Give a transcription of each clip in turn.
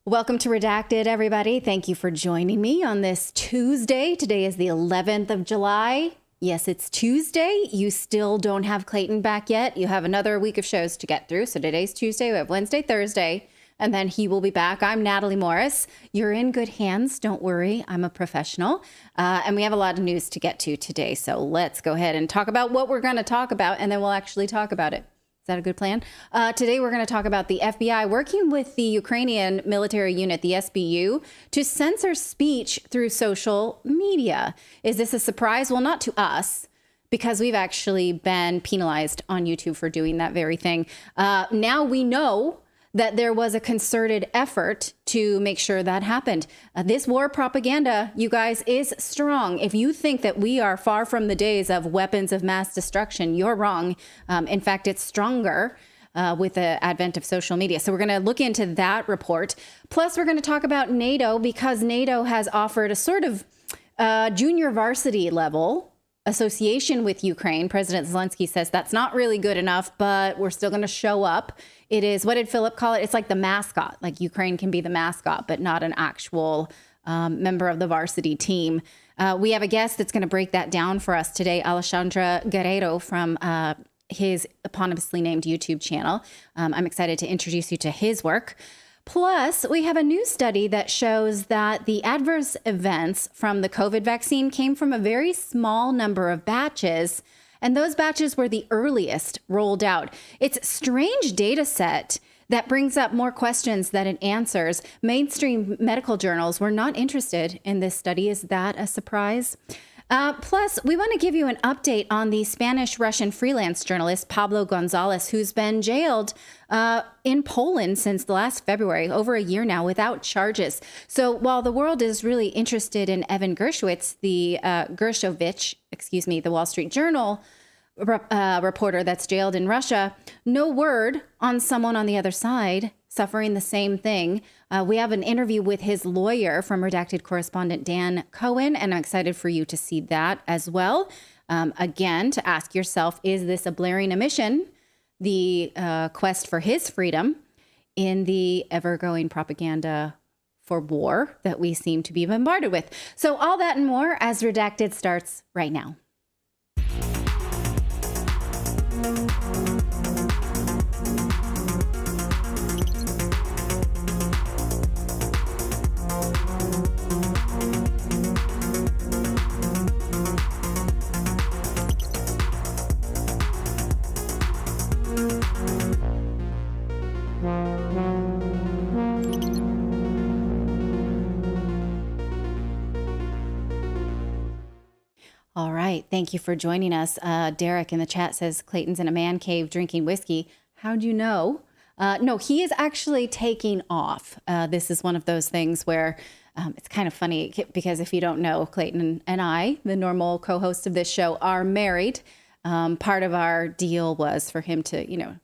Welcome to Redacted, everybody. Thank you for joining me on this Tuesday. Today is the 11th of July. Yes, it's Tuesday. You still don't have Clayton back yet. You have another week of shows to get through. So today's Tuesday. We have Wednesday, Thursday, and then he will be back. I'm Natalie Morris. You're in good hands. Don't worry. I'm a professional. And we have a lot of news to get to today. So let's go ahead and talk about what we're going to talk about, and then we'll actually talk about it. Is that a good plan? Today, we're going to talk about the FBI working with the Ukrainian military unit, the SBU, to censor speech through social media. Is this a surprise? Well, not to us, because we've actually been penalized on YouTube for doing that very thing. Now we know that there was a concerted effort to make sure that happened. This war propaganda, you guys, is strong. If you think that we are far from the days of weapons of mass destruction, you're wrong. In fact, it's stronger with the advent of social media. So we're going to look into that report. Plus, we're going to talk about NATO, because NATO has offered a sort of junior varsity level association with Ukraine. President Zelensky says that's not really good enough, but we're still going to show up. It is, what did Philip call it? It's like the mascot. Like Ukraine can be the mascot, but not an actual member of the varsity team. We have a guest that's going to break that down for us today, Alexandra Guerrero from his eponymously named YouTube channel. I'm excited to introduce you to his work. Plus, we have a new study that shows that the adverse events from the COVID vaccine came from a very small number of batches, and those batches were the earliest rolled out. It's a strange data set that brings up more questions than it answers. Mainstream medical journals were not interested in this study. Is that a surprise? Plus, we want to give you an update on the Spanish-Russian freelance journalist Pablo Gonzalez, who's been jailed in Poland since last February, over a year now, without charges. So while the world is really interested in Evan Gershowitz, the Wall Street Journal reporter that's jailed in Russia, no word on someone on the other side suffering the same thing. We have an interview with his lawyer from Redacted correspondent Dan Cohen, and I'm excited for you to see that as well. Again, to ask yourself, is this a blaring omission, the quest for his freedom in the ever-growing propaganda for war that we seem to be bombarded with? So all that and more as Redacted starts right now. All right. Thank you for joining us. Derek in the chat says Clayton's in a man cave drinking whiskey. How'd you know? No, he is actually taking off. This is one of those things where it's kind of funny because if you don't know, Clayton and I, the normal co-hosts of this show, are married. Part of our deal was for him to,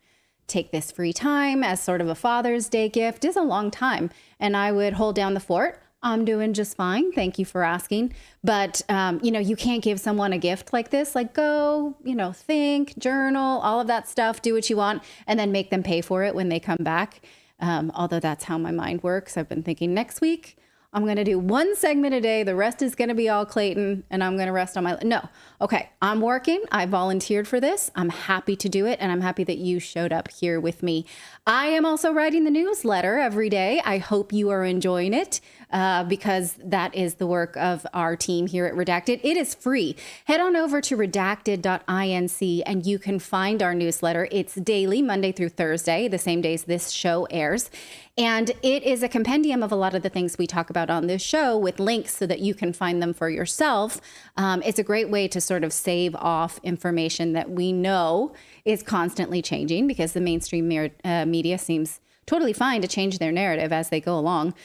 take this free time as sort of a Father's Day gift. It's a long time. And I would hold down the fort. I'm doing just fine. Thank you for asking. But, you can't give someone a gift like this, like go, think, journal, all of that stuff, do what you want, and then make them pay for it when they come back. Although that's how my mind works. I've been thinking next week, I'm going to do one segment a day. The rest is going to be all Clayton, and I'm going to rest on my... No. Okay. I'm working. I volunteered for this. I'm happy to do it, and I'm happy that you showed up here with me. I am also writing the newsletter every day. I hope you are enjoying it because that is the work of our team here at Redacted. It is free. Head on over to redacted.inc and you can find our newsletter. It's daily, Monday through Thursday, the same days this show airs. And it is a compendium of a lot of the things we talk about on this show with links so that you can find them for yourself. It's a great way to sort of save off information that we know is constantly changing because the mainstream media seems totally fine to change their narrative as they go along.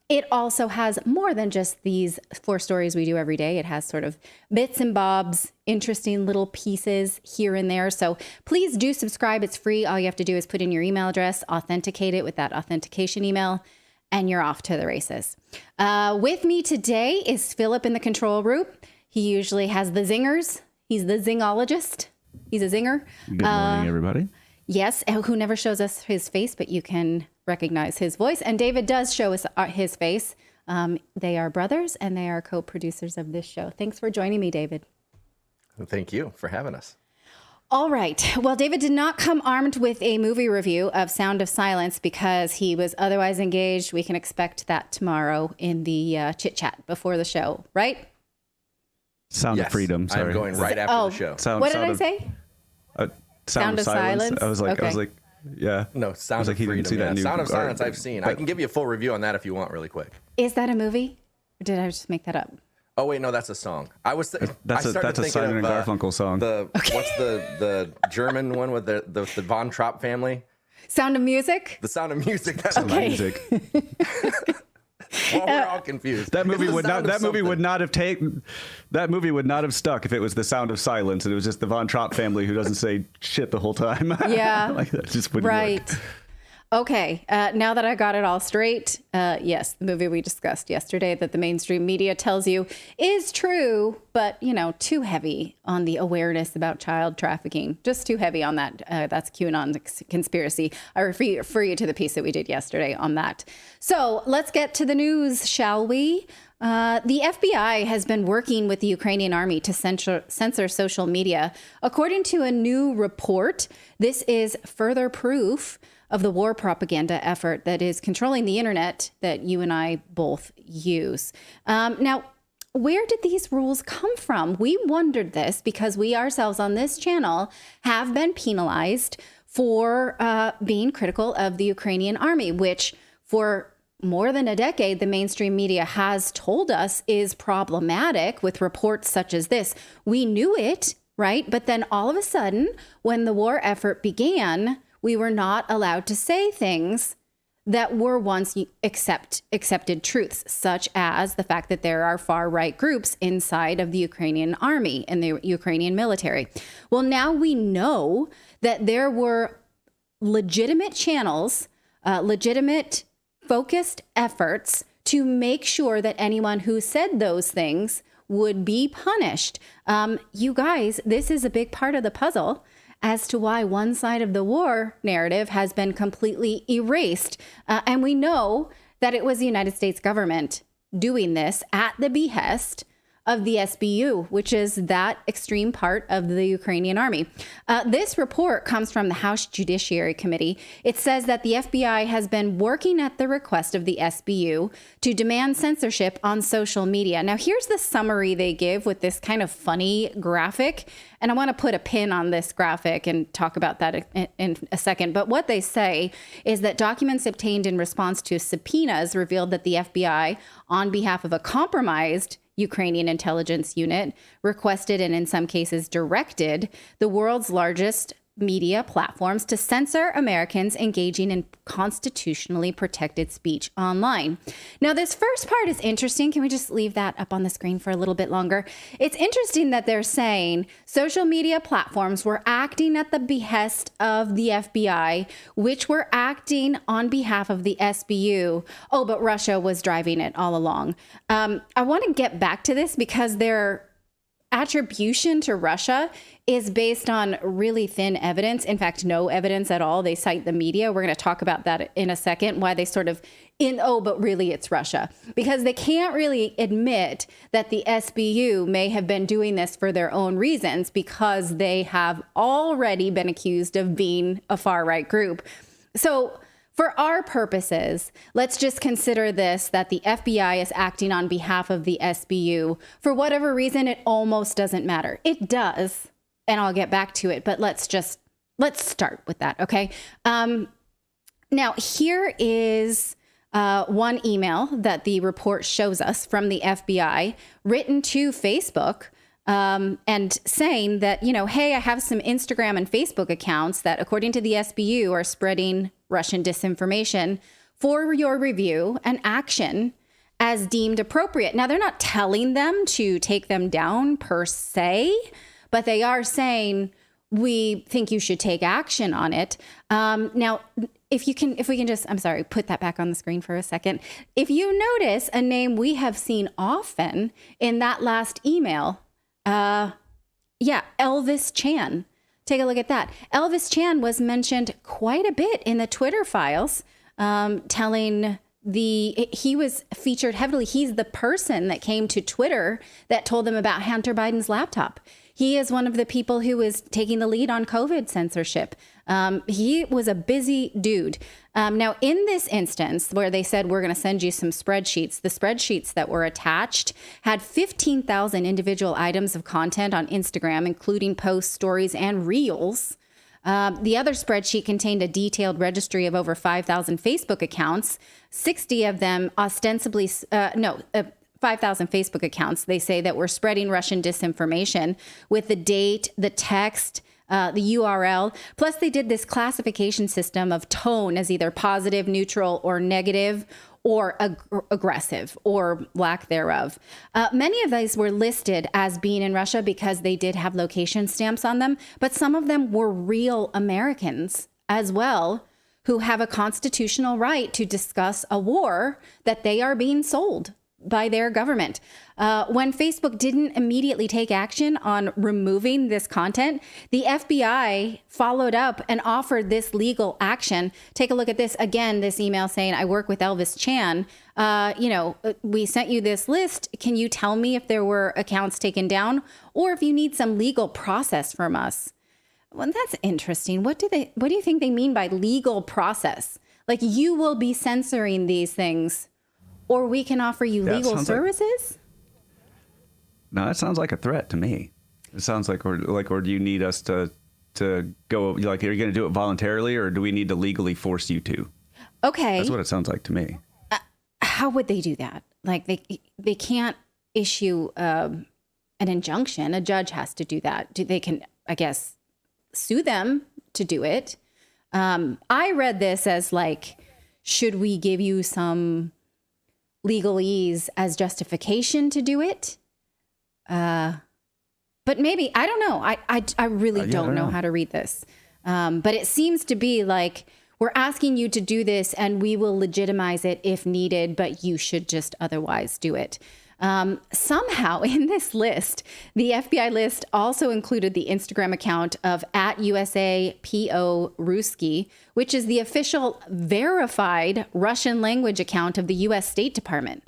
It also has more than just these 4 stories we do every day. It has sort of bits and bobs, interesting little pieces here and there. So please do subscribe. It's free. All you have to do is put in your email address, authenticate it with that authentication email, and you're off to the races. With me today is Philip in the control room. He usually has the zingers. He's the zingologist. He's a zinger. Good morning, everybody. Yes, who never shows us his face, but you can recognize his voice. And David does show us his face. They are brothers and they are co-producers of this show. Thanks for joining me, David. Thank you for having us. All right. Well, David did not come armed with a movie review of Sound of Silence because he was otherwise engaged. We can expect that tomorrow in the chit chat before the show, right? Sound of Freedom. Sorry. I'm going right after the show. What did I say? Sound of Silence. I was like, yeah. No, Sound of Freedom. Yeah. Sound of Silence I've seen. I can give you a full review on that if you want really quick. Is that a movie? Or did I just make that up? Oh, wait, no, that's a song. That's a Simon and Garfunkel song. What's the German one with the Von Trapp family? Sound of Music? The Sound of Music. That's okay. Music. Well, we're all confused. That movie would not have stuck if it was The Sound of Silence and it was just the Von Trapp family who doesn't say shit the whole time. Yeah. Like that just wouldn't work. Okay, now that I got it all straight, yes, the movie we discussed yesterday that the mainstream media tells you is true, but, too heavy on the awareness about child trafficking. Just too heavy on that. That's QAnon conspiracy. I refer you to the piece that we did yesterday on that. So let's get to the news, shall we? The FBI has been working with the Ukrainian army to censor social media. According to a new report, this is further proof of the war propaganda effort that is controlling the internet that you and I both use. Now, where did these rules come from? We wondered this because we ourselves on this channel have been penalized for being critical of the Ukrainian army, which for more than a decade, the mainstream media has told us is problematic with reports such as this. We knew it, right? But then all of a sudden, when the war effort began, we were not allowed to say things that were once accepted truths, such as the fact that there are far-right groups inside of the Ukrainian army and the Ukrainian military. Well, now we know that there were legitimate channels, legitimate focused efforts to make sure that anyone who said those things would be punished. You guys, this is a big part of the puzzle as to why one side of the war narrative has been completely erased. And we know that it was the United States government doing this at the behest of the SBU, which is that extreme part of the Ukrainian army. This report comes from the House Judiciary Committee. It says that the FBI has been working at the request of the SBU to demand censorship on social media. Now, here's the summary they give with this kind of funny graphic. And I want to put a pin on this graphic and talk about that in a second. But what they say is that documents obtained in response to subpoenas revealed that the FBI, on behalf of a compromised Ukrainian intelligence unit, requested and in some cases directed the world's largest media platforms to censor Americans engaging in constitutionally protected speech online. Now, this first part is interesting. Can we just leave that up on the screen for a little bit longer? It's interesting that they're saying social media platforms were acting at the behest of the FBI, which were acting on behalf of the SBU. Oh, but Russia was driving it all along. I want to get back to this because their attribution to Russia is based on really thin evidence. In fact, no evidence at all. They cite the media. We're going to talk about that in a second, why they sort of but really it's Russia. Because they can't really admit that the SBU may have been doing this for their own reasons because they have already been accused of being a far-right group. So for our purposes, let's just consider this, that the FBI is acting on behalf of the SBU. For whatever reason, it almost doesn't matter. It does, and I'll get back to it, but let's start with that, okay? Now, here is one email that the report shows us from the FBI written to Facebook and saying that, hey, I have some Instagram and Facebook accounts that, according to the SBU, are spreading Russian disinformation for your review and action as deemed appropriate. Now, they're not telling them to take them down per se, but they are saying, we think you should take action on it. Now, if we can just, I'm sorry, put that back on the screen for a second. If you notice a name we have seen often in that last email, Elvis Chan. Take a look at that. Elvis Chan was mentioned quite a bit in the Twitter files telling he was featured heavily. He's the person that came to Twitter that told them about Hunter Biden's laptop. He is one of the people who is taking the lead on COVID censorship. He was a busy dude. Now, in this instance where they said, we're going to send you some spreadsheets, the spreadsheets that were attached had 15,000 individual items of content on Instagram, including posts, stories, and reels. The other spreadsheet contained a detailed registry of over 5,000 Facebook accounts, 60 of them ostensibly, 5,000 Facebook accounts, they say, that were spreading Russian disinformation with the date, the text, the URL. Plus, they did this classification system of tone as either positive, neutral, or negative, or aggressive, or lack thereof. Many of these were listed as being in Russia because they did have location stamps on them, but some of them were real Americans as well, who have a constitutional right to discuss a war that they are being sold by their government. When Facebook didn't immediately take action on removing this content, the FBI followed up and offered this legal action. Take a look at this again, this email saying, I work with Elvis Chan. We sent you this list. Can you tell me if there were accounts taken down or if you need some legal process from us? Well, that's interesting. What do you think they mean by legal process? Like, you will be censoring these things, or we can offer you legal services? No, that sounds like a threat to me. It sounds like, or do you need us to go, like, are you going to do it voluntarily, or do we need to legally force you to? Okay. That's what it sounds like to me. How would they do that? Like, they can't issue an injunction. A judge has to do that. They can, I guess, sue them to do it. I read this as like, should we give you some legalese as justification to do it? But maybe, I don't know. I really don't know how to read this. But it seems to be like, we're asking you to do this and we will legitimize it if needed, but you should just otherwise do it. Somehow in this list, the FBI list also included the Instagram account of @USAPO Ruski, which is the official verified Russian language account of the U.S. State Department.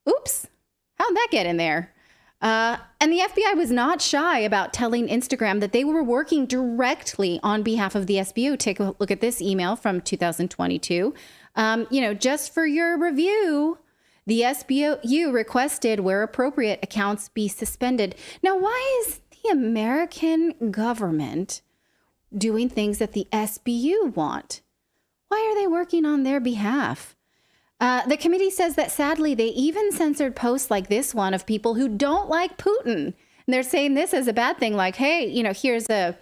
Oops, how'd that get in there? And the FBI was not shy about telling Instagram that they were working directly on behalf of the SBU. Take a look at this email from 2022. Just for your review, the SBU requested, where appropriate, accounts be suspended. Now, why is the American government doing things that the SBU want? Why are they working on their behalf? The committee says that sadly, they even censored posts like this one of people who don't like Putin. And they're saying this as a bad thing, like, hey, here's a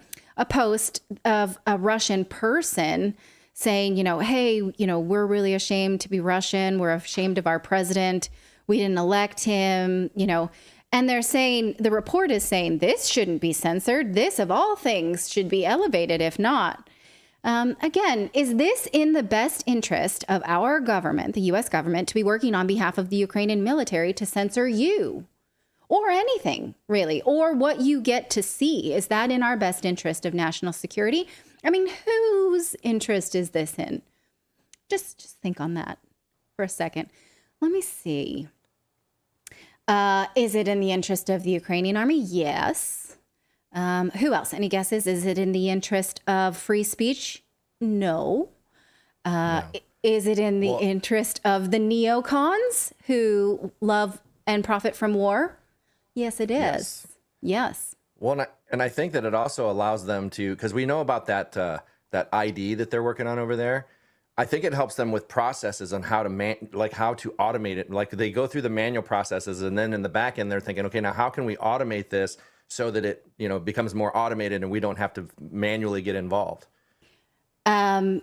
post of a Russian person saying, hey, we're really ashamed to be Russian. We're ashamed of our president. We didn't elect him, And they're saying, the report is saying, this shouldn't be censored. This, of all things, should be elevated, if not. Again, is this in the best interest of our government, the U.S. government, to be working on behalf of the Ukrainian military to censor you? Or anything, really, or what you get to see? Is that in our best interest of national security? I mean, whose interest is this in? Just think on that for a second. Let me see. Is it in the interest of the Ukrainian army? Yes. Who else? Any guesses? Is it in the interest of free speech? No. No. Is it in the interest of the neocons who love and profit from war? Yes, it is. Yes. Well, and I think that it also allows them to, because we know about that ID that they're working on over there. I think it helps them with processes on how to how to automate it. Like, they go through the manual processes, and then in the back end, they're thinking, okay, now how can we automate this so that it becomes more automated and we don't have to manually get involved?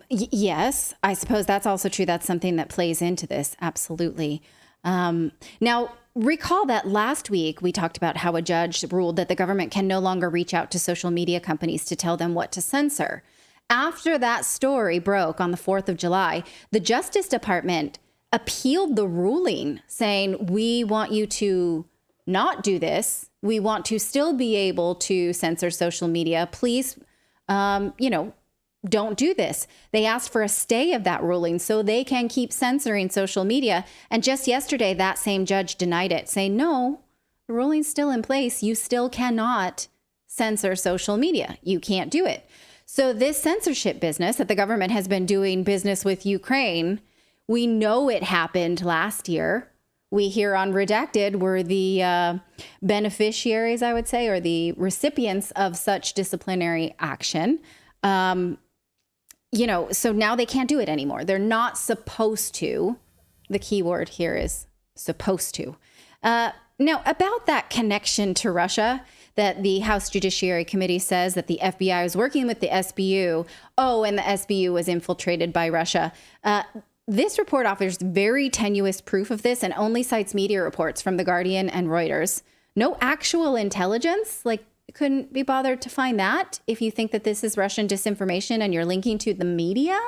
Yes, I suppose that's also true. That's something that plays into this. Absolutely. Now, recall that last week we talked about how a judge ruled that the government can no longer reach out to social media companies to tell them what to censor. After that story broke on the 4th of July, the Justice Department appealed the ruling, saying, we want you to not do this. We want to still be able to censor social media. Please, don't do this. They asked for a stay of that ruling so they can keep censoring social media. And just yesterday, that same judge denied it, saying, no, the ruling's still in place. You still cannot censor social media. You can't do it. So this censorship business that the government has been doing business with Ukraine, we know it happened last year. We here on Redacted were the beneficiaries, I would say, or the recipients of such disciplinary action. So now they can't do it anymore. They're not supposed to. The key word here is supposed to. Now, about that connection to Russia, that the House Judiciary Committee says that the FBI was working with the SBU. Oh, and the SBU was infiltrated by Russia. This report offers very tenuous proof of this and only cites media reports from The Guardian and Reuters. No actual intelligence, couldn't be bothered to find that if you think that this is Russian disinformation and you're linking to the media.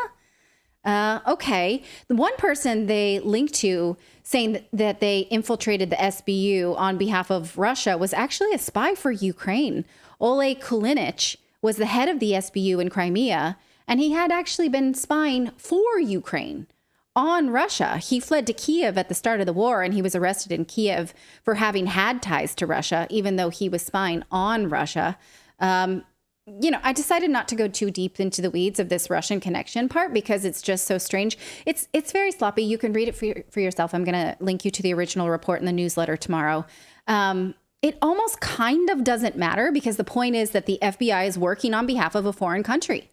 Okay. The one person they linked to saying that they infiltrated the SBU on behalf of Russia was actually a spy for Ukraine. Oleg Kulinich was the head of the SBU in Crimea, and he had actually been spying for Ukraine on Russia. He fled to Kiev at the start of the war, and he was arrested in Kiev for having had ties to Russia, even though he was spying on Russia. I decided not to go too deep into the weeds of this Russian connection part because it's just so strange. It's very sloppy. You can read it for yourself. I'm going to link you to the original report in the newsletter tomorrow. It almost kind of doesn't matter because the point is that the FBI is working on behalf of a foreign country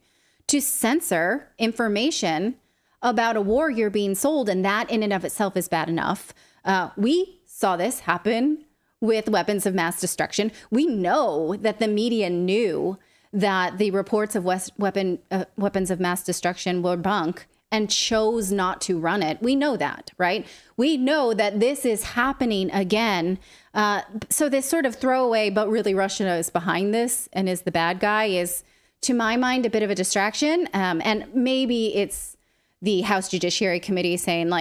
to censor information about a war you're being sold, and that in and of itself is bad enough. We saw this happen with weapons of mass destruction. We know that the media knew that the reports of weapons of mass destruction were bunk and chose not to run it. We know that, right? We know that this is happening again. So this sort of throwaway, but really Russia is behind this and is the bad guy is, to my mind, a bit of a distraction. And maybe it's the House Judiciary Committee saying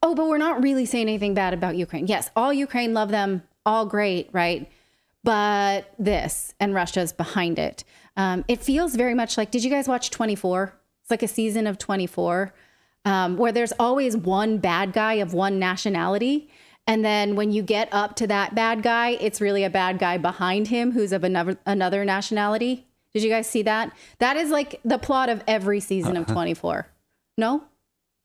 oh, but we're not really saying anything bad about Ukraine. Yes, all Ukraine, love them, all great, right? But this, and Russia's behind it. It feels very much like, did you guys watch 24? It's like a season of 24 where there's always one bad guy of one nationality. And then when you get up to that bad guy, it's really a bad guy behind him who's of another nationality. Did you guys see that? That is like the plot of every season of 24. No?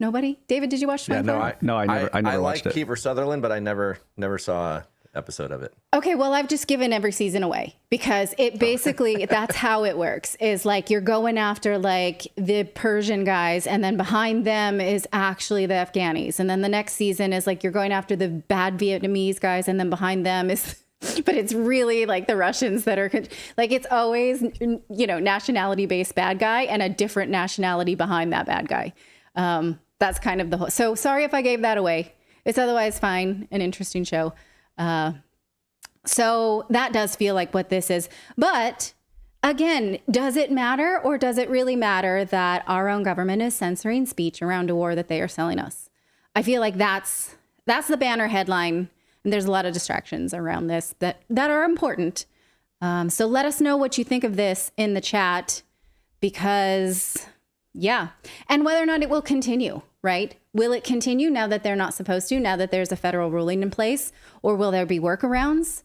Nobody? David, did you watch 24? Yeah, I never watched it. I like Kiefer Sutherland, but I never saw an episode of it. Okay, well, I've just given every season away because it basically, that's how it works, is you're going after the Persian guys, and then behind them is actually the Afghanis. And then the next season is you're going after the bad Vietnamese guys, and then behind them is, but it's really the Russians that are, it's always, nationality-based bad guy and a different nationality behind that bad guy. That's kind of the whole. So sorry if I gave that away. It's otherwise fine, an interesting show. So that does feel like what this is. But again, does it matter, or does it really matter that our own government is censoring speech around a war that they are selling us? I feel like that's the banner headline. And there's a lot of distractions around this that are important. So let us know what you think of this in the chat, because yeah. And whether or not it will continue, right? Will it continue now that they're not supposed to, now that there's a federal ruling in place, or will there be workarounds?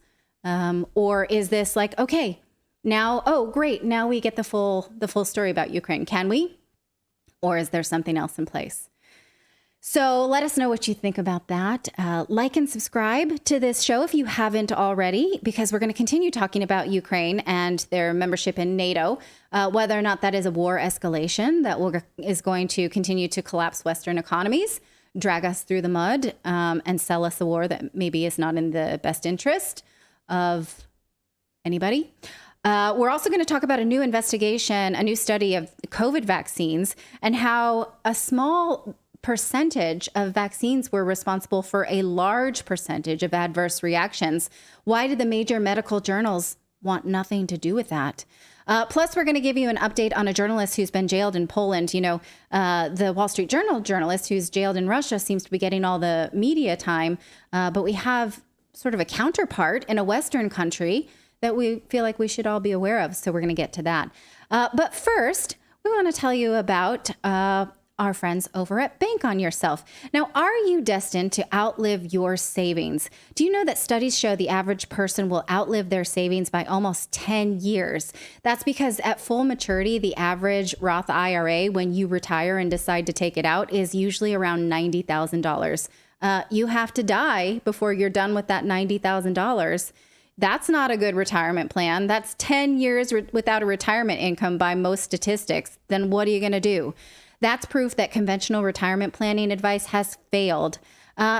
Or is this okay, now, oh, great. Now we get the full story about Ukraine. Can we? Or is there something else in place? So let us know what you think about that. Like and subscribe to this show if you haven't already, because we're going to continue talking about Ukraine and their membership in NATO, whether or not that is a war escalation that is going to continue to collapse Western economies, drag us through the mud, and sell us a war that maybe is not in the best interest of anybody. We're also going to talk about a new investigation, a new study of COVID vaccines, and how a small percentage of vaccines were responsible for a large percentage of adverse reactions. Why did the major medical journals want nothing to do with that? Plus, we're going to give you an update on a journalist who's been jailed in Poland. The Wall Street Journal journalist who's jailed in Russia seems to be getting all the media time. But we have sort of a counterpart in a Western country that we feel like we should all be aware of. So we're going to get to that. But first, we want to tell you about our friends over at Bank on Yourself. Now, are you destined to outlive your savings? Do you know that studies show the average person will outlive their savings by almost 10 years? That's because at full maturity, the average Roth IRA, when you retire and decide to take it out, is usually around $90,000. You have to die before you're done with that $90,000. That's not a good retirement plan. That's 10 years without a retirement income by most statistics. Then what are you going to do? That's proof that conventional retirement planning advice has failed.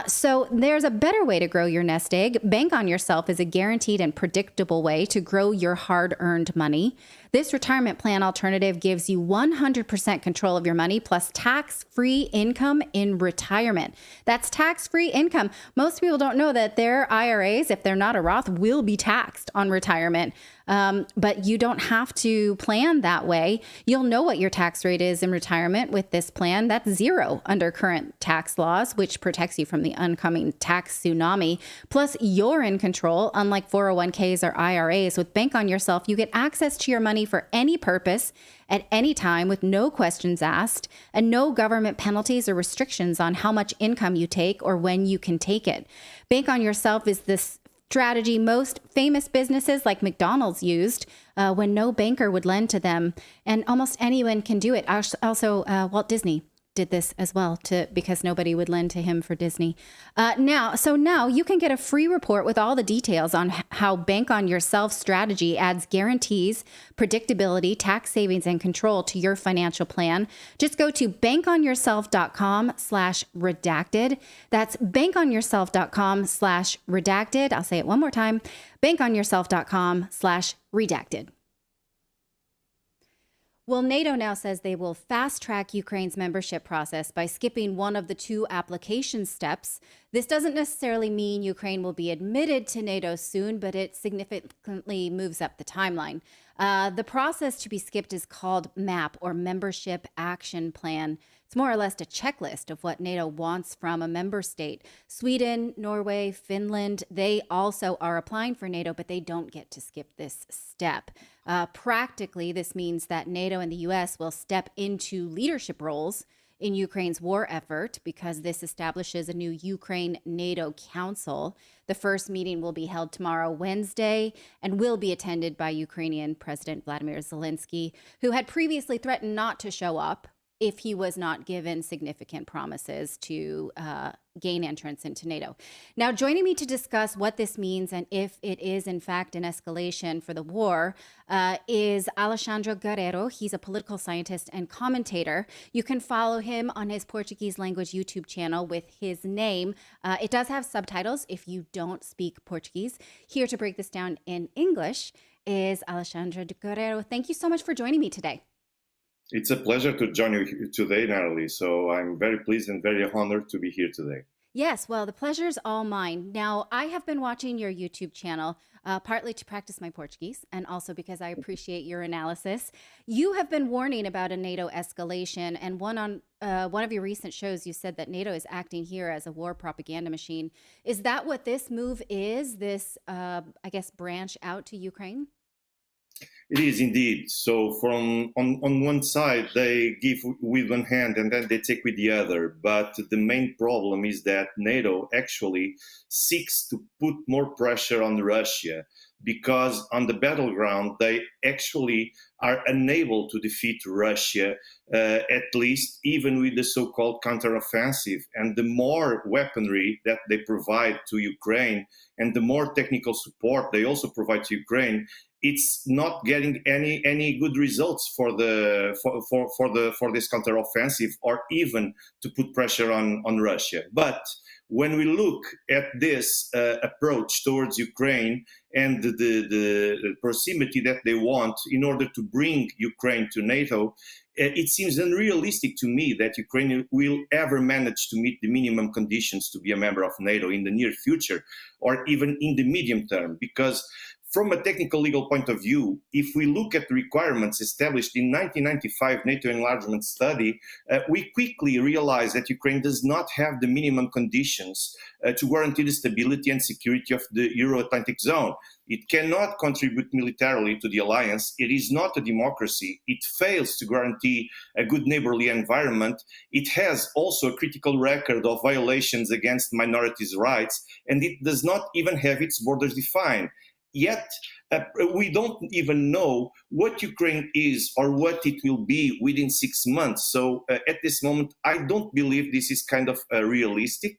So there's a better way to grow your nest egg. Bank on Yourself is a guaranteed and predictable way to grow your hard-earned money. This retirement plan alternative gives you 100% control of your money plus tax-free income in retirement. That's tax-free income. Most people don't know that their IRAs, if they're not a Roth, will be taxed on retirement. But you don't have to plan that way. You'll know what your tax rate is in retirement with this plan. That's 0 under current tax laws, which protects you from the oncoming tax tsunami. Plus, you're in control. Unlike 401ks or IRAs, with Bank on Yourself, you get access to your money for any purpose at any time with no questions asked and no government penalties or restrictions on how much income you take or when you can take it. Bank on Yourself is this strategy most famous businesses like McDonald's used when no banker would lend to them, and almost anyone can do it. Also, Walt Disney did this as well because nobody would lend to him for Disney. Now you can get a free report with all the details on how Bank on Yourself strategy adds guarantees, predictability, tax savings, and control to your financial plan. Just go to bankonyourself.com/redacted. That's bankonyourself.com/redacted. I'll say it one more time. bankonyourself.com/redacted. Well, NATO now says they will fast-track Ukraine's membership process by skipping one of the 2 application steps. This doesn't necessarily mean Ukraine will be admitted to NATO soon, but it significantly moves up the timeline. The process to be skipped is called MAP, or Membership Action Plan. It's more or less a checklist of what NATO wants from a member state. Sweden, Norway, Finland, they also are applying for NATO, but they don't get to skip this step. Practically, this means that NATO and the U.S. will step into leadership roles in Ukraine's war effort because this establishes a new Ukraine-NATO Council. The first meeting will be held tomorrow, Wednesday, and will be attended by Ukrainian President Vladimir Zelensky, who had previously threatened not to show up if he was not given significant promises to gain entrance into NATO. Now, joining me to discuss what this means and if it is in fact an escalation for the war is Alexandre Guerreiro. He's a political scientist and commentator. You can follow him on his Portuguese language YouTube channel with his name. It does have subtitles if you don't speak Portuguese. Here to break this down in English is Alexandre Guerreiro. Thank you so much for joining me today. It's a pleasure to join you today, Natalie. So I'm very pleased and very honored to be here today. Yes, well, the pleasure's all mine. Now, I have been watching your YouTube channel, partly to practice my Portuguese and also because I appreciate your analysis. You have been warning about a NATO escalation, and one of your recent shows, you said that NATO is acting here as a war propaganda machine. Is that what this move is, this, branch out to Ukraine? It is indeed. So on one side, they give with one hand and then they take with the other. But the main problem is that NATO actually seeks to put more pressure on Russia because on the battleground, they actually are unable to defeat Russia, at least even with the so-called counteroffensive. And the more weaponry that they provide to Ukraine and the more technical support they also provide to Ukraine, it's not getting any good results for this counteroffensive or even to put pressure on Russia. But when we look at this approach towards Ukraine and the proximity that they want in order to bring Ukraine to NATO, it seems unrealistic to me that Ukraine will ever manage to meet the minimum conditions to be a member of NATO in the near future or even in the medium term, because from a technical legal point of view, if we look at the requirements established in 1995 NATO enlargement study, we quickly realize that Ukraine does not have the minimum conditions to guarantee the stability and security of the Euro-Atlantic zone. It cannot contribute militarily to the alliance. It is not a democracy. It fails to guarantee a good neighborly environment. It has also a critical record of violations against minorities' rights, and it does not even have its borders defined. Yet, we don't even know what Ukraine is or what it will be within 6 months. So at this moment, I don't believe this is kind of realistic.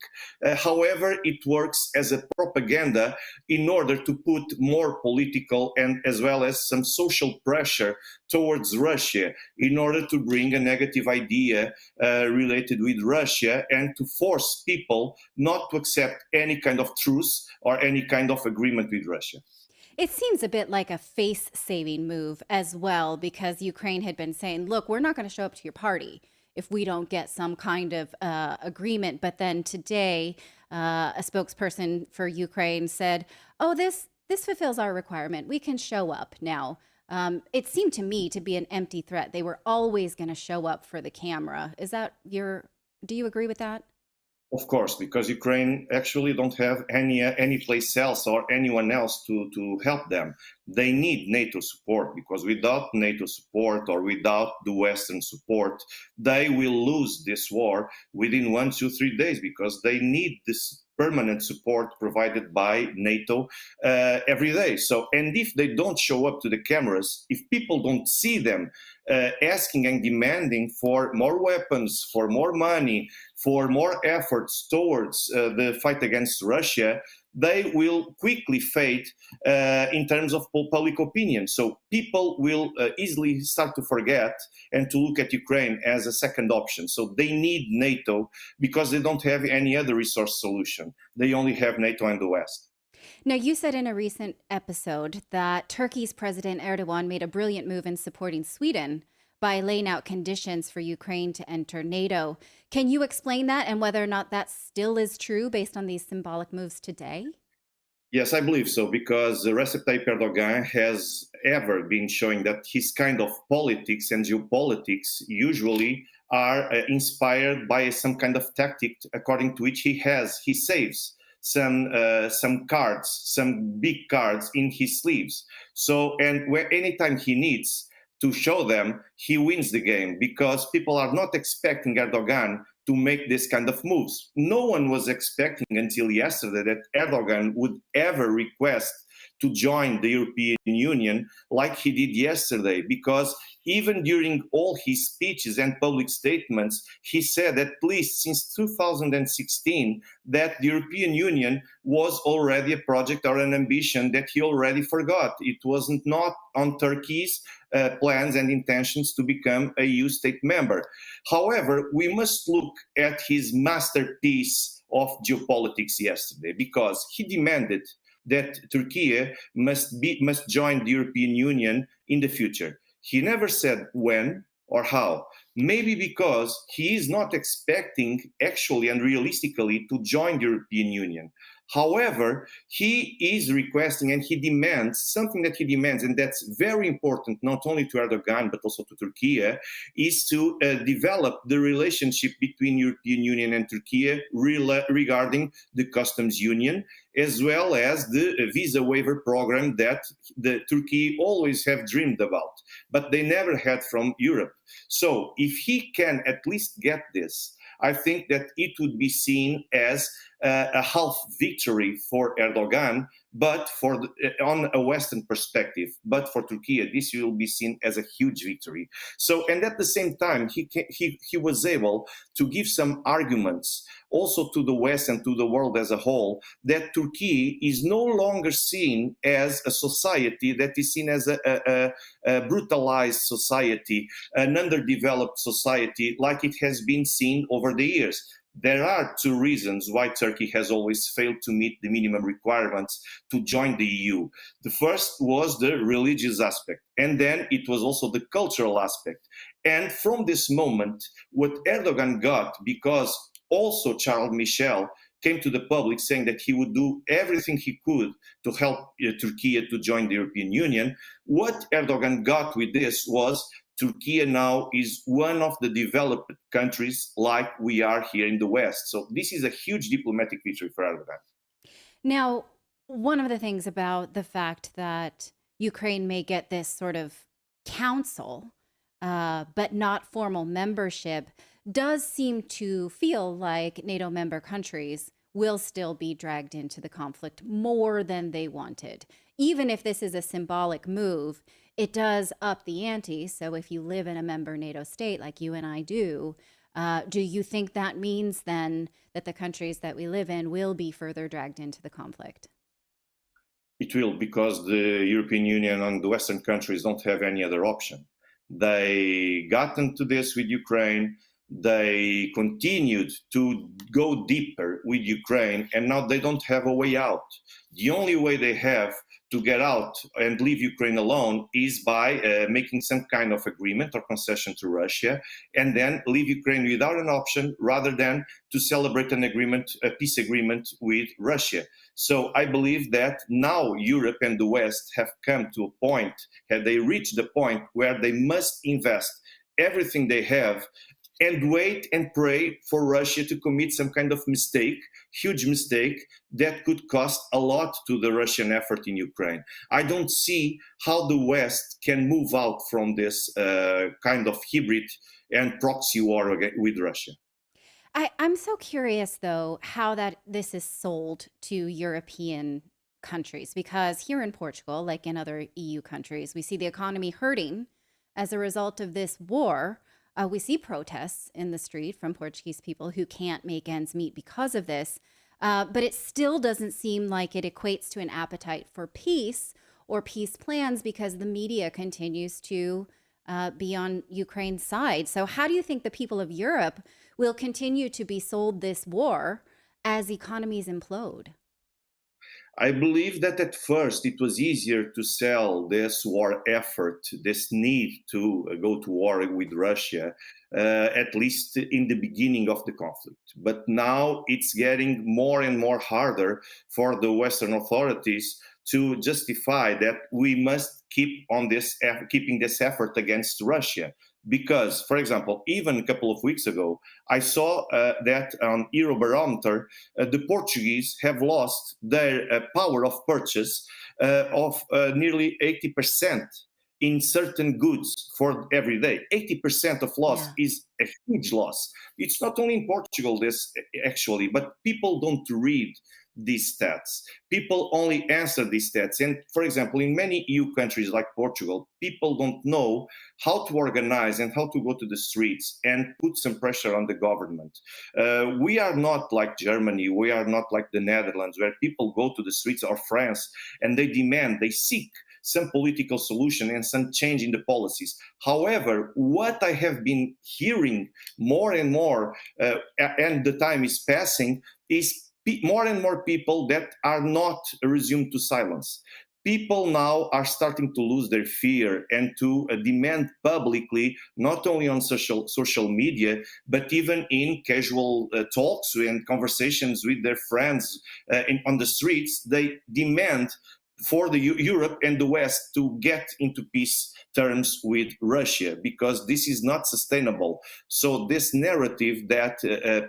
However, it works as a propaganda in order to put more political and as well as some social pressure towards Russia in order to bring a negative idea related with Russia and to force people not to accept any kind of truce or any kind of agreement with Russia. It seems a bit like a face-saving move as well, because Ukraine had been saying, look, we're not going to show up to your party if we don't get some kind of agreement. But then today, a spokesperson for Ukraine said, oh, this fulfills our requirement. We can show up now. It seemed to me to be an empty threat. They were always going to show up for the camera. Do you agree with that? Of course, because Ukraine actually don't have any place else or anyone else to help them. They need NATO support, because without NATO support or without the Western support, they will lose this war within 1, 2, 3 days, because they need this permanent support provided by NATO every day. So, and if they don't show up to the cameras, if people don't see them asking and demanding for more weapons, for more money, for more efforts towards the fight against Russia, they will quickly fade in terms of public opinion. So people will easily start to forget and to look at Ukraine as a second option. So they need NATO because they don't have any other resource solution. They only have NATO and the West. Now, you said in a recent episode that Turkey's President Erdogan made a brilliant move in supporting Sweden by laying out conditions for Ukraine to enter NATO. Can you explain that and whether or not that still is true based on these symbolic moves today? Yes, I believe so, because Recep Tayyip Erdogan has ever been showing that his kind of politics and geopolitics usually are inspired by some kind of tactic according to which he saves some cards, some big cards in his sleeves. So, and anytime he needs to show them, he wins the game, because people are not expecting Erdogan to make this kind of moves. No one was expecting until yesterday that Erdogan would ever request to join the European Union like he did yesterday, because even during all his speeches and public statements, he said at least since 2016 that the European Union was already a project or an ambition that he already forgot. It wasn't not on Turkey's plans and intentions to become a EU state member. However, we must look at his masterpiece of geopolitics yesterday, because he demanded that Turkey must join the European Union in the future. He never said when or how. Maybe because he is not expecting actually and realistically to join the European Union. However, he is requesting and he demands something that he demands, and that's very important not only to Erdogan but also to Turkey, is to develop the relationship between European Union and Turkey regarding the customs union, as well as the visa waiver program that the Turkey always have dreamed about, but they never had from Europe. So if he can at least get this, I think that it would be seen as a half victory for Erdogan, but on a Western perspective. But for Turkey, this will be seen as a huge victory. So, and at the same time, he was able to give some arguments also to the West and to the world as a whole, that Turkey is no longer seen as a society that is seen as a brutalized society, an underdeveloped society, like it has been seen over the years. There are two reasons why Turkey has always failed to meet the minimum requirements to join the EU. The first was the religious aspect, and then it was also the cultural aspect. And from this moment, what Erdogan got, because also Charles Michel came to the public saying that he would do everything he could to help Turkey to join the European Union. What Erdogan got with this was Turkey now is one of the developed countries like we are here in the West. So this is a huge diplomatic victory for Erdogan. Now, one of the things about the fact that Ukraine may get this sort of council, but not formal membership, does seem to feel like NATO member countries will still be dragged into the conflict more than they wanted. Even if this is a symbolic move, it does up the ante. So if you live in a member NATO state like you and I do you think that means then that the countries that we live in will be further dragged into the conflict? It will, because the European Union and the Western countries don't have any other option. They got into this with Ukraine. They continued to go deeper with Ukraine, and now they don't have a way out. The only way they have to get out and leave Ukraine alone is by making some kind of agreement or concession to Russia, and then leave Ukraine without an option rather than to celebrate an agreement, a peace agreement with Russia. So I believe that now Europe and the West have come to a point, have they reached the point where they must invest everything they have and wait and pray for Russia to commit some kind of mistake, huge mistake, that could cost a lot to the Russian effort in Ukraine. I don't see how the West can move out from this kind of hybrid and proxy war with Russia. I'm so curious, though, how this is sold to European countries, because here in Portugal, like in other EU countries, we see the economy hurting as a result of this war. We see protests in the street from Portuguese people who can't make ends meet because of this. But it still doesn't seem like it equates to an appetite for peace or peace plans, because the media continues to be on Ukraine's side. So how do you think the people of Europe will continue to be sold this war as economies implode? I believe that at first it was easier to sell this war effort, this need to go to war with Russia, at least in the beginning of the conflict. But now it's getting more and more harder for the Western authorities to justify that we must keep on keeping this effort against Russia. Because, for example, even a couple of weeks ago, I saw that on Eurobarometer, the Portuguese have lost their power of purchase of nearly 80% in certain goods for every day. 80% of loss is a huge loss. It's not only in Portugal, this actually, but people don't read these stats. People only answer these stats. And for example, in many EU countries like Portugal, people don't know how to organize and how to go to the streets and put some pressure on the government. We are not like Germany, we are not like the Netherlands, where people go to the streets, or France, and they seek some political solution and some change in the policies. However, what I have been hearing more and more, and the time is passing, is more and more people that are not resumed to silence. People now are starting to lose their fear and to demand publicly, not only on social media, but even in casual talks and conversations with their friends on the streets. They demand for Europe and the West to get into peace terms with Russia, because this is not sustainable. So this narrative that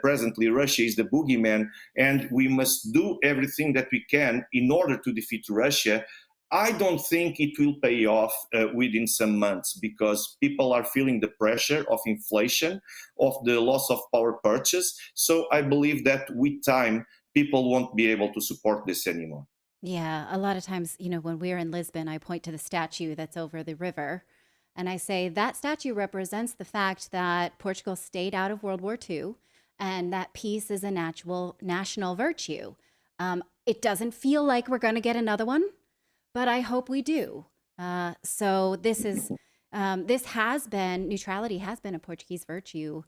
presently Russia is the boogeyman and we must do everything that we can in order to defeat Russia, I don't think it will pay off within some months, because people are feeling the pressure of inflation, of the loss of power purchase. So I believe that with time, people won't be able to support this anymore. Yeah, a lot of times, when we're in Lisbon, I point to the statue that's over the river, and I say that statue represents the fact that Portugal stayed out of World War II, and that peace is a national virtue. It doesn't feel like we're going to get another one, but I hope we do. So neutrality has been a Portuguese virtue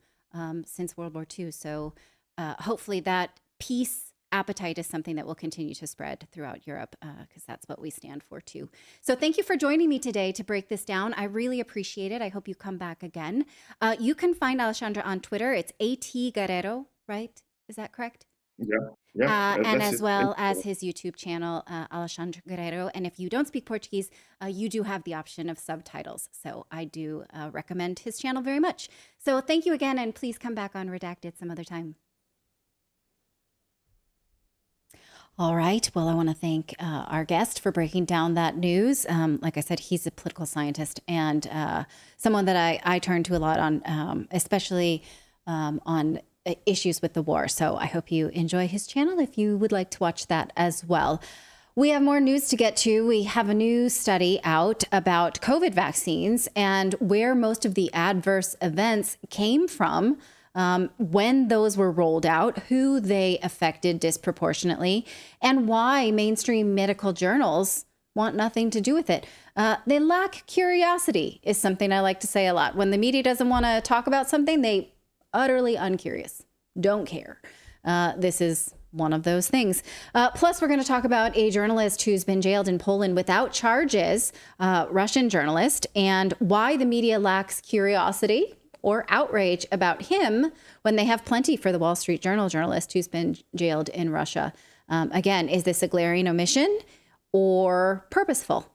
since World War II. So hopefully that peace appetite is something that will continue to spread throughout Europe, because that's what we stand for too. So thank you for joining me today to break this down. I really appreciate it. I hope you come back again. You can find Alexandra on Twitter. It's AT Guerrero, right? Is that correct? Yeah, yeah, And that's as it. well as his YouTube channel, Alexandre Guerrero. And if you don't speak Portuguese, you do have the option of subtitles. So I do recommend his channel very much. So thank you again, and please come back on Redacted some other time. All right. Well, I want to thank our guest for breaking down that news. Like I said, he's a political scientist and someone that I turn to a lot on, especially on issues with the war. So I hope you enjoy his channel if you would like to watch that as well. We have more news to get to. We have a new study out about COVID vaccines and where most of the adverse events came from. When those were rolled out, who they affected disproportionately, and why mainstream medical journals want nothing to do with it. They lack curiosity, is something I like to say a lot. When the media doesn't want to talk about something, they utterly uncurious, don't care. This is one of those things. Plus, we're going to talk about a journalist who's been jailed in Poland without charges, Russian journalist, and why the media lacks curiosity or outrage about him when they have plenty for the Wall Street Journal journalist who's been jailed in Russia. Again, is this a glaring omission or purposeful?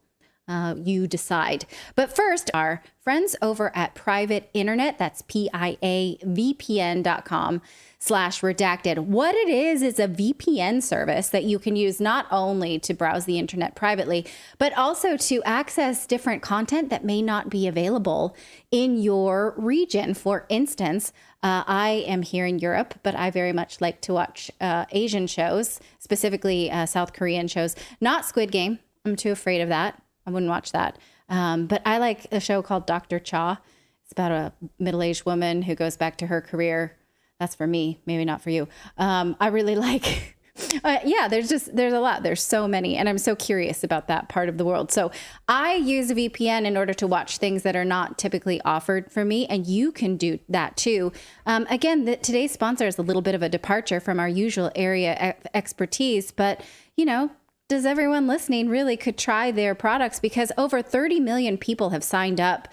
You decide. But first, our friends over at Private Internet, that's piavpn.com/redacted. What it is a VPN service that you can use not only to browse the internet privately, but also to access different content that may not be available in your region. For instance, I am here in Europe, but I very much like to watch Asian shows, specifically South Korean shows, not Squid Game. I'm too afraid of that. I wouldn't watch that. But I like a show called Dr. Cha. It's about a middle-aged woman who goes back to her career. That's for me, maybe not for you. I really like, there's a lot. There's so many. And I'm so curious about that part of the world. So I use a VPN in order to watch things that are not typically offered for me. And you can do that too. Again, today's sponsor is a little bit of a departure from our usual area expertise, but does everyone listening really could try their products because over 30 million people have signed up.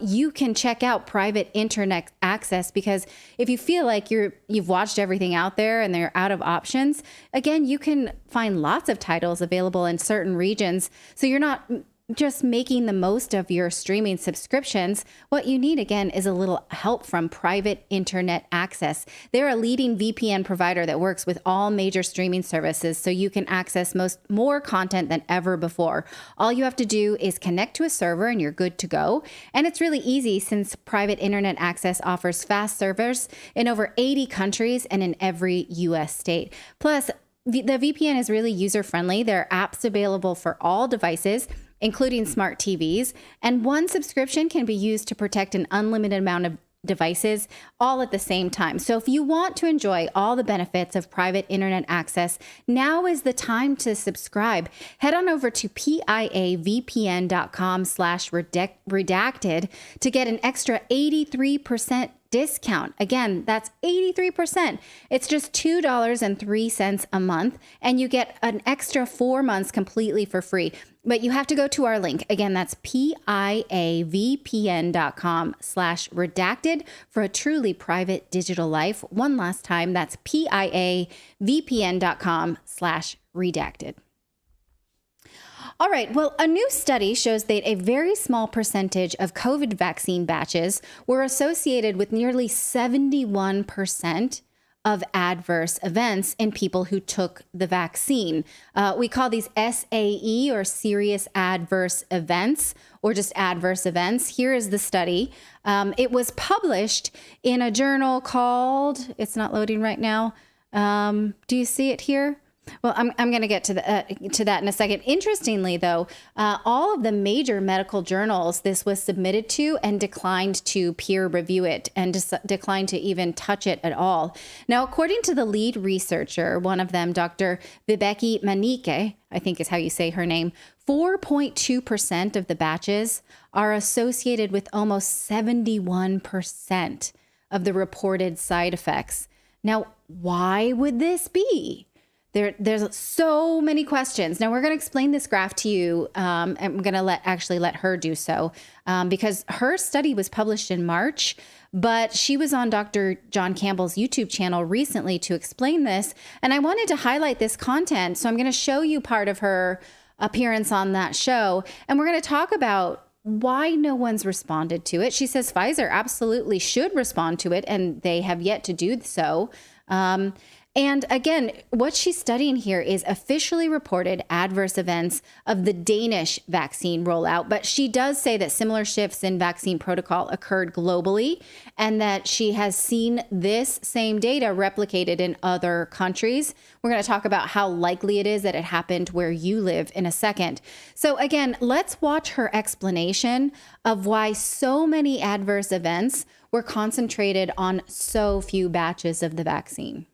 You can check out private internet access because if you feel like you've watched everything out there and they're out of options, again, you can find lots of titles available in certain regions. So you're not just making the most of your streaming subscriptions. What you need, again, is a little help from Private Internet Access. They're a leading VPN provider that works with all major streaming services, so you can access more content than ever before. All you have to do is connect to a server and you're good to go. And it's really easy since Private Internet Access offers fast servers in over 80 countries and in every U.S. state. Plus, the VPN is really user-friendly. There are apps available for all devices, including smart TVs, and one subscription can be used to protect an unlimited amount of devices all at the same time. So if you want to enjoy all the benefits of private internet access, now is the time to subscribe. Head on over to piavpn.com/redacted to get an extra 83% discount. Again, that's 83%. It's just $2.03 a month, and you get an extra 4 months completely for free. But you have to go to our link. Again, that's piavpn.com/redacted for a truly private digital life. One last time, that's piavpn.com/redacted. All right. Well, a new study shows that a very small percentage of COVID vaccine batches were associated with nearly 71% of adverse events in people who took the vaccine. We call these SAE, or serious adverse events, or just adverse events. Here is the study. It was published in a journal called, it's not loading right now. Do you see it here? Well, I'm going to get to that in a second. Interestingly, though, all of the major medical journals this was submitted to and declined to peer review it and declined to even touch it at all. Now, according to the lead researcher, one of them, Dr. Vibeke Manike, I think is how you say her name, 4.2% of the batches are associated with almost 71% of the reported side effects. Now, why would this be? There's so many questions. Now we're going to explain this graph to you. And I'm going to let her do so because her study was published in March, but she was on Dr. John Campbell's YouTube channel recently to explain this. And I wanted to highlight this content. So I'm going to show you part of her appearance on that show. And we're going to talk about why no one's responded to it. She says Pfizer absolutely should respond to it, and they have yet to do so. And again, what she's studying here is officially reported adverse events of the Danish vaccine rollout. But she does say that similar shifts in vaccine protocol occurred globally and that she has seen this same data replicated in other countries. We're going to talk about how likely it is that it happened where you live in a second. So again, let's watch her explanation of why so many adverse events were concentrated on so few batches of the vaccine.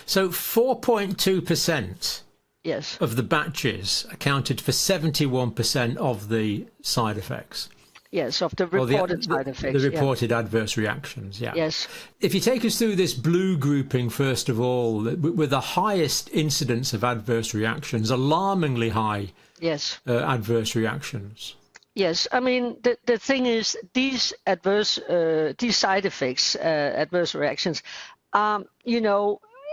So 4.2% Yes. of the batches accounted for 71% of the side effects. Yes, of the Or reported side effects. The reported adverse reactions, yeah. Yes. If you take us through this blue grouping, first of all, with the highest incidence of adverse reactions, alarmingly high Yes. adverse reactions. Yes, I mean the thing is these side effects, adverse reactions,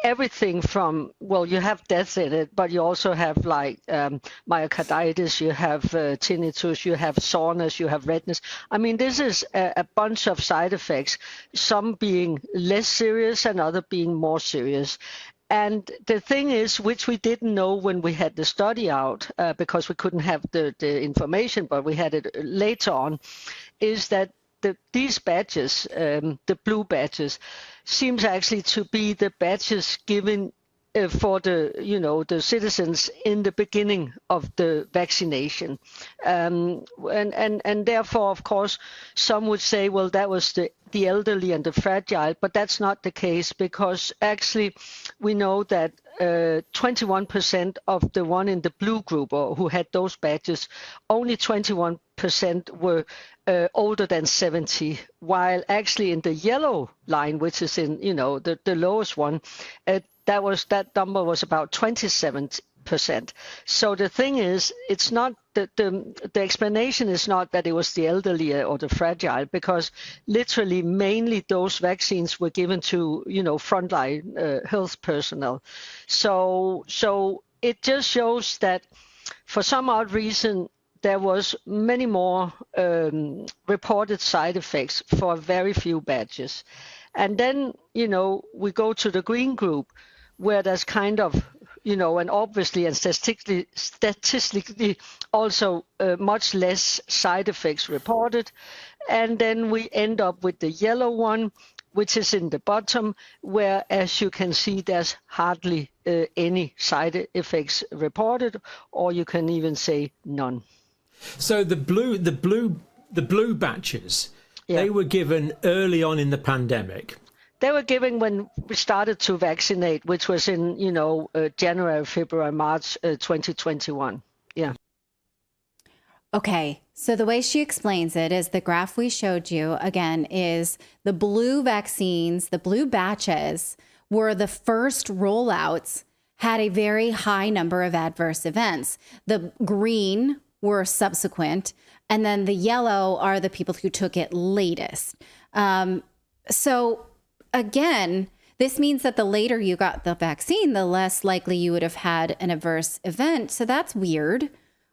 everything from, well, you have death in it, but you also have like myocarditis, you have tinnitus, you have soreness, you have redness. I mean, this is a bunch of side effects, some being less serious and other being more serious. And the thing is, which we didn't know when we had the study out, because we couldn't have the information, but we had it later on, is that these badges, the blue badges, seems actually to be the badges given for the citizens in the beginning of the vaccination, and therefore, of course, some would say, well, that was the elderly and the fragile, but that's not the case, because actually we know that 21% of the one in the blue group, or who had those badges, only 21% were older than 70, while actually in the yellow line, which is in the lowest one, that number was about 27%. So the thing is, it's not the explanation is not that it was the elderly or the fragile, because literally mainly those vaccines were given to frontline health personnel. So it just shows that for some odd reason there was many more reported side effects for very few batches. And then, we go to the green group, where there's kind of, and obviously and statistically also much less side effects reported. And then we end up with the yellow one, which is in the bottom, where, as you can see, there's hardly any side effects reported, or you can even say none. So the blue batches, Yeah. they were given early on in the pandemic. They were given when we started to vaccinate, which was in, January, February, March 2021. Yeah. Okay, so the way she explains it is the graph we showed you, again, is the blue vaccines, the blue batches were the first rollouts, had a very high number of adverse events. The green were subsequent, and then the yellow are the people who took it latest. So again, this means that the later you got the vaccine, the less likely you would have had an adverse event. So that's weird.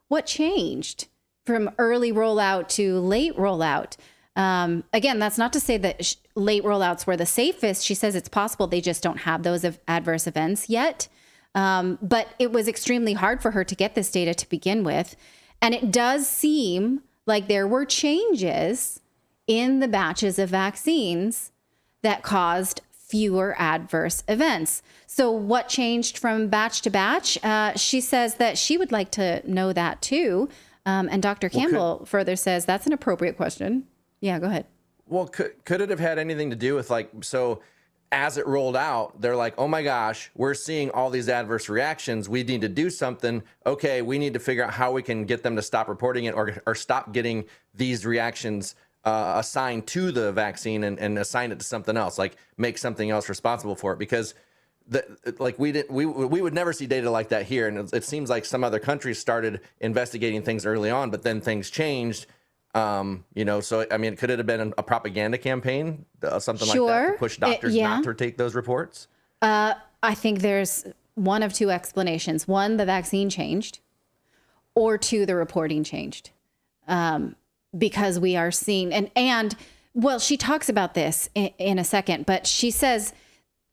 What changed from early rollout to late rollout? Again, that's not to say that late rollouts were the safest. She says it's possible they just don't have those adverse events yet. But it was extremely hard for her to get this data to begin with. And it does seem like there were changes in the batches of vaccines that caused fewer adverse events. So what changed from batch to batch? She says that she would like to know that too. And Dr. Campbell further says that's an appropriate question. Yeah, go ahead. Well, could it have had anything to do with so as it rolled out, they're like, oh my gosh, we're seeing all these adverse reactions. We need to do something. Okay, we need to figure out how we can get them to stop reporting it or stop getting these reactions assigned to the vaccine and assign it to something else, like make something else responsible for it. Because like we would never see data like that here, and it seems like some other countries started investigating things early on, but then things changed. So I mean, could it have been a propaganda campaign, something like that, to push doctors not to take those reports? I think there's one of two explanations. One, the vaccine changed, or two, the reporting changed. Because we are seeing, and well, she talks about this in a second, but she says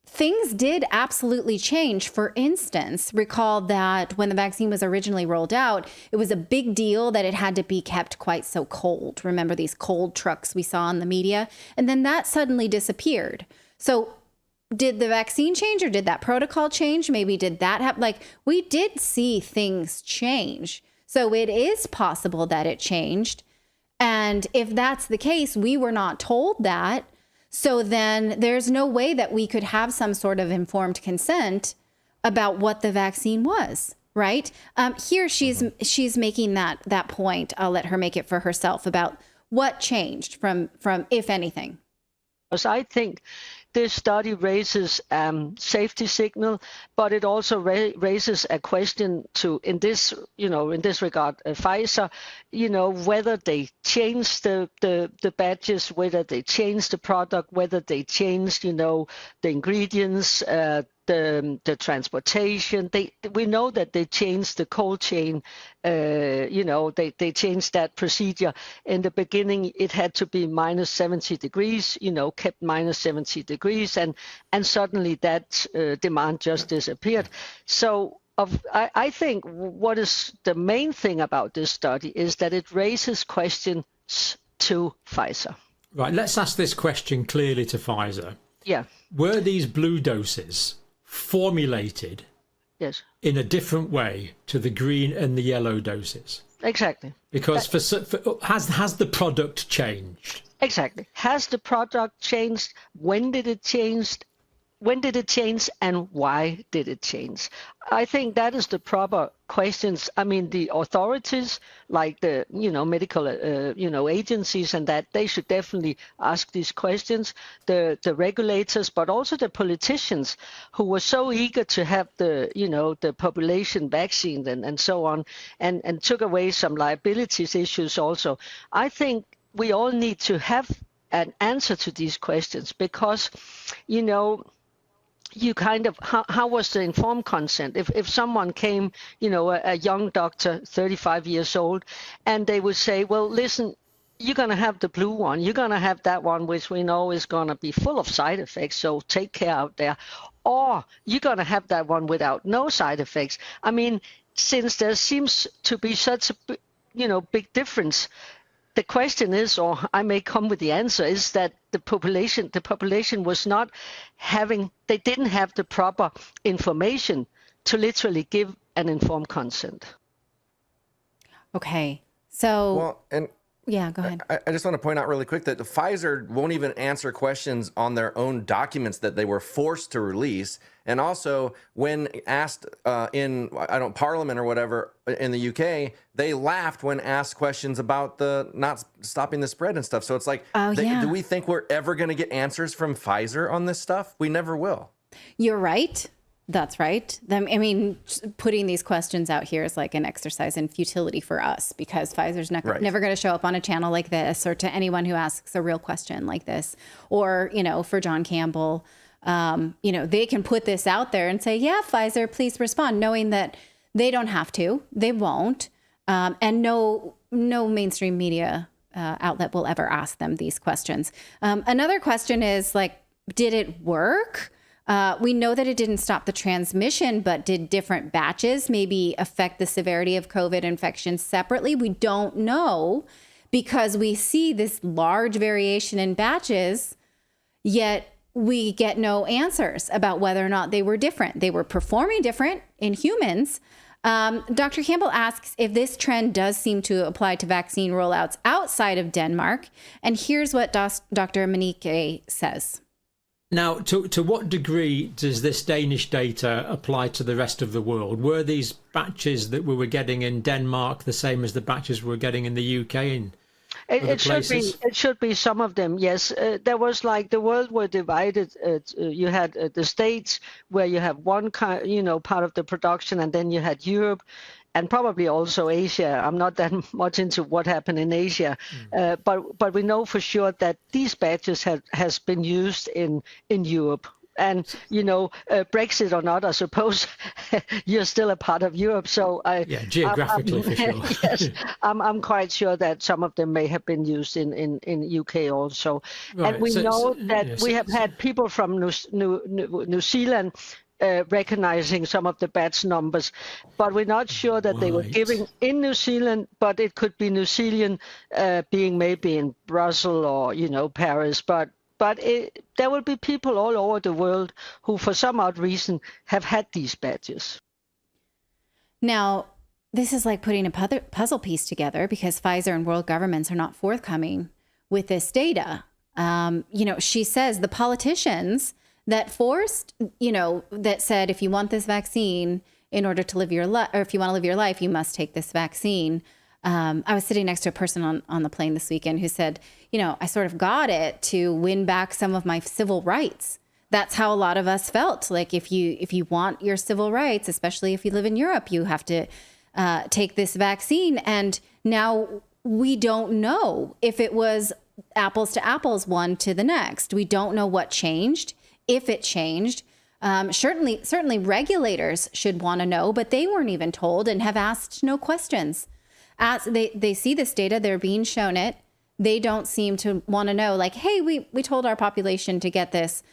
things did absolutely change. For instance, recall that when the vaccine was originally rolled out, it was a big deal that it had to be kept quite so cold. Remember these cold trucks we saw in the media? And then that suddenly disappeared. So did the vaccine change, or did that protocol change? Maybe did that happen? Like, we did see things change. So it is possible that it changed. And if that's the case, we were not told that. So then there's no way that we could have some sort of informed consent about what the vaccine was, right? Here she's making that point. I'll let her make it for herself about what changed from if anything. I think this study raises safety signal, but it also raises a question in this regard, Pfizer, whether they changed the batches, whether they changed the product, whether they changed, the ingredients, the transportation. We know that they changed the cold chain. They changed that procedure. In the beginning, it had to be minus 70 degrees. Kept minus 70 degrees, and suddenly that demand just disappeared. So I think what is the main thing about this study is that it raises questions to Pfizer. Right. Let's ask this question clearly to Pfizer. Yeah. Were these blue doses formulated in a different way to the green and the yellow doses? Exactly. Because has the product changed? Exactly. Has the product changed? When did it change? When did it change, and why did it change? I think that is the proper questions. I mean, the authorities, like the medical agencies, and that they should definitely ask these questions. The regulators, but also the politicians, who were so eager to have the population vaccine and so on, and took away some liabilities issues also. I think we all need to have an answer to these questions, because you kind of, how was the informed consent? If someone came, a young doctor, 35 years old, and they would say, well, listen, you're going to have the blue one. You're going to have that one, which we know is going to be full of side effects. So take care out there. Or you're going to have that one without no side effects. I mean, since there seems to be such a, big difference, the question is, or I may come with the answer, is that the population was not they didn't have the proper information to literally give an informed consent. Okay. So, yeah, go ahead. I just want to point out really quick that Pfizer won't even answer questions on their own documents that they were forced to release. And also, when asked in Parliament or whatever in the UK, they laughed when asked questions about the not stopping the spread and stuff. So it's like, do we think we're ever going to get answers from Pfizer on this stuff? We never will. You're right. That's right. I mean, putting these questions out here is like an exercise in futility for us, because Pfizer's never going to show up on a channel like this, or to anyone who asks a real question like this, or, for John Campbell. They can put this out there and say, yeah, Pfizer, please respond, knowing that they don't have to, they won't. And no mainstream media outlet will ever ask them these questions. Another question is like, did it work? We know that it didn't stop the transmission, but did different batches maybe affect the severity of COVID infection separately? We don't know, because we see this large variation in batches, yet we get no answers about whether or not they were different. They were performing different in humans. Dr. Campbell asks if this trend does seem to apply to vaccine rollouts outside of Denmark. And here's what Dr. Monique says. Now, to what degree does this Danish data apply to the rest of the world? Were these batches that we were getting in Denmark the same as the batches we were getting in the UK? other places? It should be some of them. Yes, there was like the world were divided. You had the States where you have one kind, part of the production, and then you had Europe, and probably also Asia. I'm not that much into what happened in Asia, but we know for sure that these badges has been used in Europe. And Brexit or not, I suppose you're still a part of Europe. So geographically for sure. Yes, I'm quite sure that some of them may have been used in UK also. Right. And we know that we have had people from New Zealand recognizing some of the badge numbers, but we're not sure that they were giving in New Zealand. But it could be New Zealand being maybe in Brussels or Paris, but there will be people all over the world who, for some odd reason, have had these badges. Now, this is like putting a puzzle piece together because Pfizer and world governments are not forthcoming with this data. She says the politicians that forced, that said, if you want this vaccine in order to live your life, or if you want to live your life, you must take this vaccine. I was sitting next to a person on the plane this weekend who said, I sort of got it to win back some of my civil rights. That's how a lot of us felt. Like if you want your civil rights, especially if you live in Europe, you have to take this vaccine. And now we don't know if it was apples to apples, one to the next. We don't know what changed, if it changed. Certainly regulators should want to know, but they weren't even told and have asked no questions. As they see this data, they're being shown it. They don't seem to want to know, like, hey, we told our population to get this.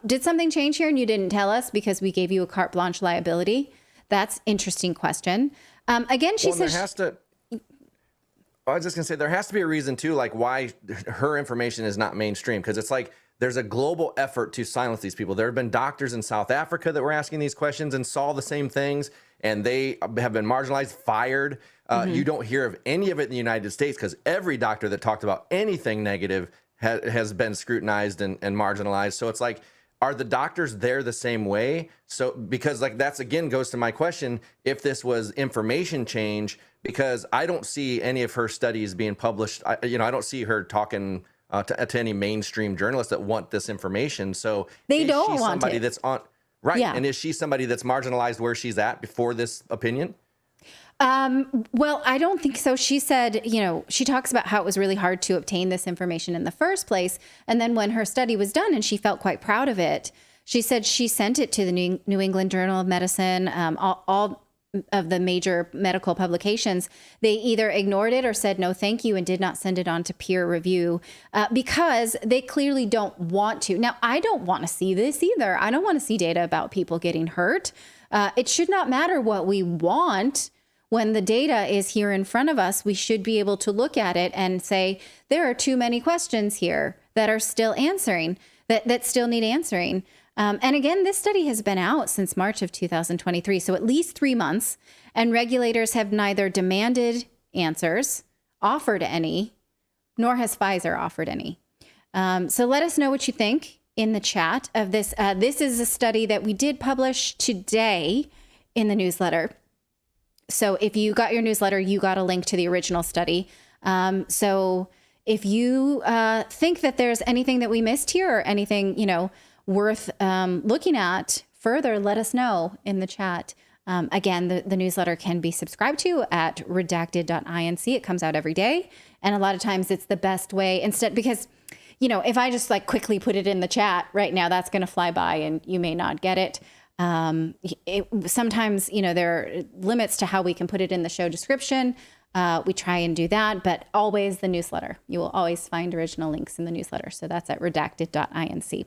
Did something change here and you didn't tell us because we gave you a carte blanche liability? That's interesting question. Again, she says... I was just going to say, there has to be a reason, too, like why her information is not mainstream, because it's like there's a global effort to silence these people. There have been doctors in South Africa that were asking these questions and saw the same things, and they have been marginalized, fired. You don't hear of any of it in the United States because every doctor that talked about anything negative has been scrutinized and marginalized. So it's like, are the doctors there the same way? So because like that's again goes to my question, if this was information change, because I don't see any of her studies being published. I don't see her talking to any mainstream journalists that want this information. So they don't want somebody it. That's on right. Yeah. And is she somebody that's marginalized where she's at before this opinion? Well, I don't think so. She said, she talks about how it was really hard to obtain this information in the first place. And then when her study was done and she felt quite proud of it, she said she sent it to the New England Journal of Medicine, all of the major medical publications. They either ignored it or said no thank you and did not send it on to peer review because they clearly don't want to. Now, I don't want to see this either. I don't want to see data about people getting hurt. It should not matter what we want. When the data is here in front of us, we should be able to look at it and say, there are too many questions here that are still answering, that still need answering. And again, this study has been out since March of 2023, so at least 3 months, and regulators have neither demanded answers, offered any, nor has Pfizer offered any. So let us know what you think in the chat of this. This is a study that we did publish today in the newsletter. So if you got your newsletter, you got a link to the original study. So if you think that there's anything that we missed here or anything, worth looking at further, let us know in the chat. Again, the newsletter can be subscribed to at redacted.inc. It comes out every day. And a lot of times it's the best way because, if I just like quickly put it in the chat right now, that's going to fly by and you may not get it. Sometimes, there are limits to how we can put it in the show description. We try and do that, but always the newsletter. You will always find original links in the newsletter. So that's at redacted.inc.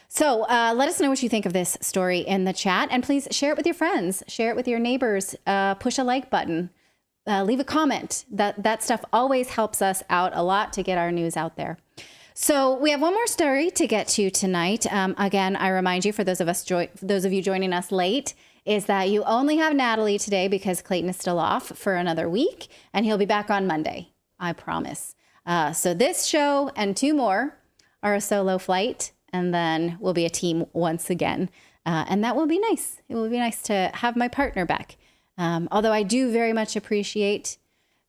So let us know what you think of this story in the chat, and please share it with your friends, share it with your neighbors, push a like button, leave a comment. That stuff always helps us out a lot to get our news out there. So we have one more story to get to tonight. Again, I remind you, for those of you joining us late, is that you only have Natalie today because Clayton is still off for another week, and he'll be back on Monday, I promise. So this show and 2 more are a solo flight, and then we'll be a team once again. And that will be nice. It will be nice to have my partner back. Although I do very much appreciate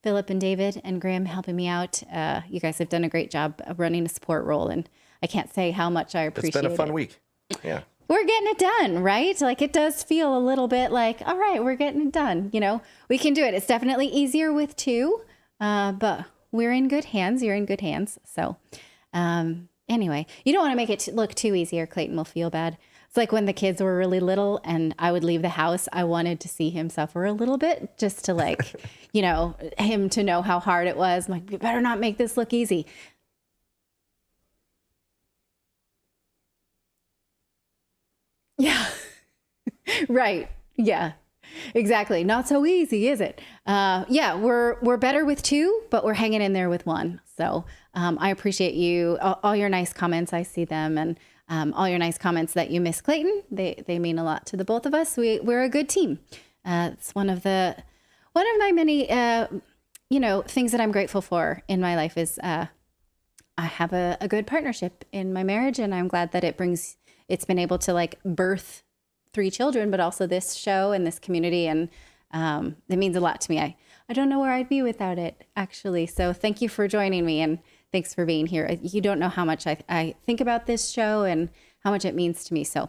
Philip and David and Graham helping me out. You guys have done a great job of running a support role, and I can't say how much I appreciate it. It's been a fun week. Yeah. We're getting it done, right? Like, it does feel a little bit like, all right, we're getting it done. You know, we can do it. It's definitely easier with two, but we're in good hands. You're in good hands. So anyway, you don't want to make it look too easy or Clayton will feel bad. It's like when the kids were really little and I would leave the house, I wanted to see him suffer a little bit just to like, you know, him to know how hard it was. I'm like, you better not make this look easy. Yeah. Right. Yeah. Exactly. Not so easy, is it? Yeah, we're better with two, but we're hanging in there with one. So I appreciate you, all your nice comments. I see them, and all your nice comments that you miss Clayton. They mean a lot to the both of us. We're a good team. It's one of my many things that I'm grateful for in my life is I have a good partnership in my marriage, and I'm glad that it's been able to like birth 3 children, but also this show and this community. And it means a lot to me. I don't know where I'd be without it, actually. So thank you for joining me, and thanks for being here. You don't know how much I think about this show and how much it means to me. So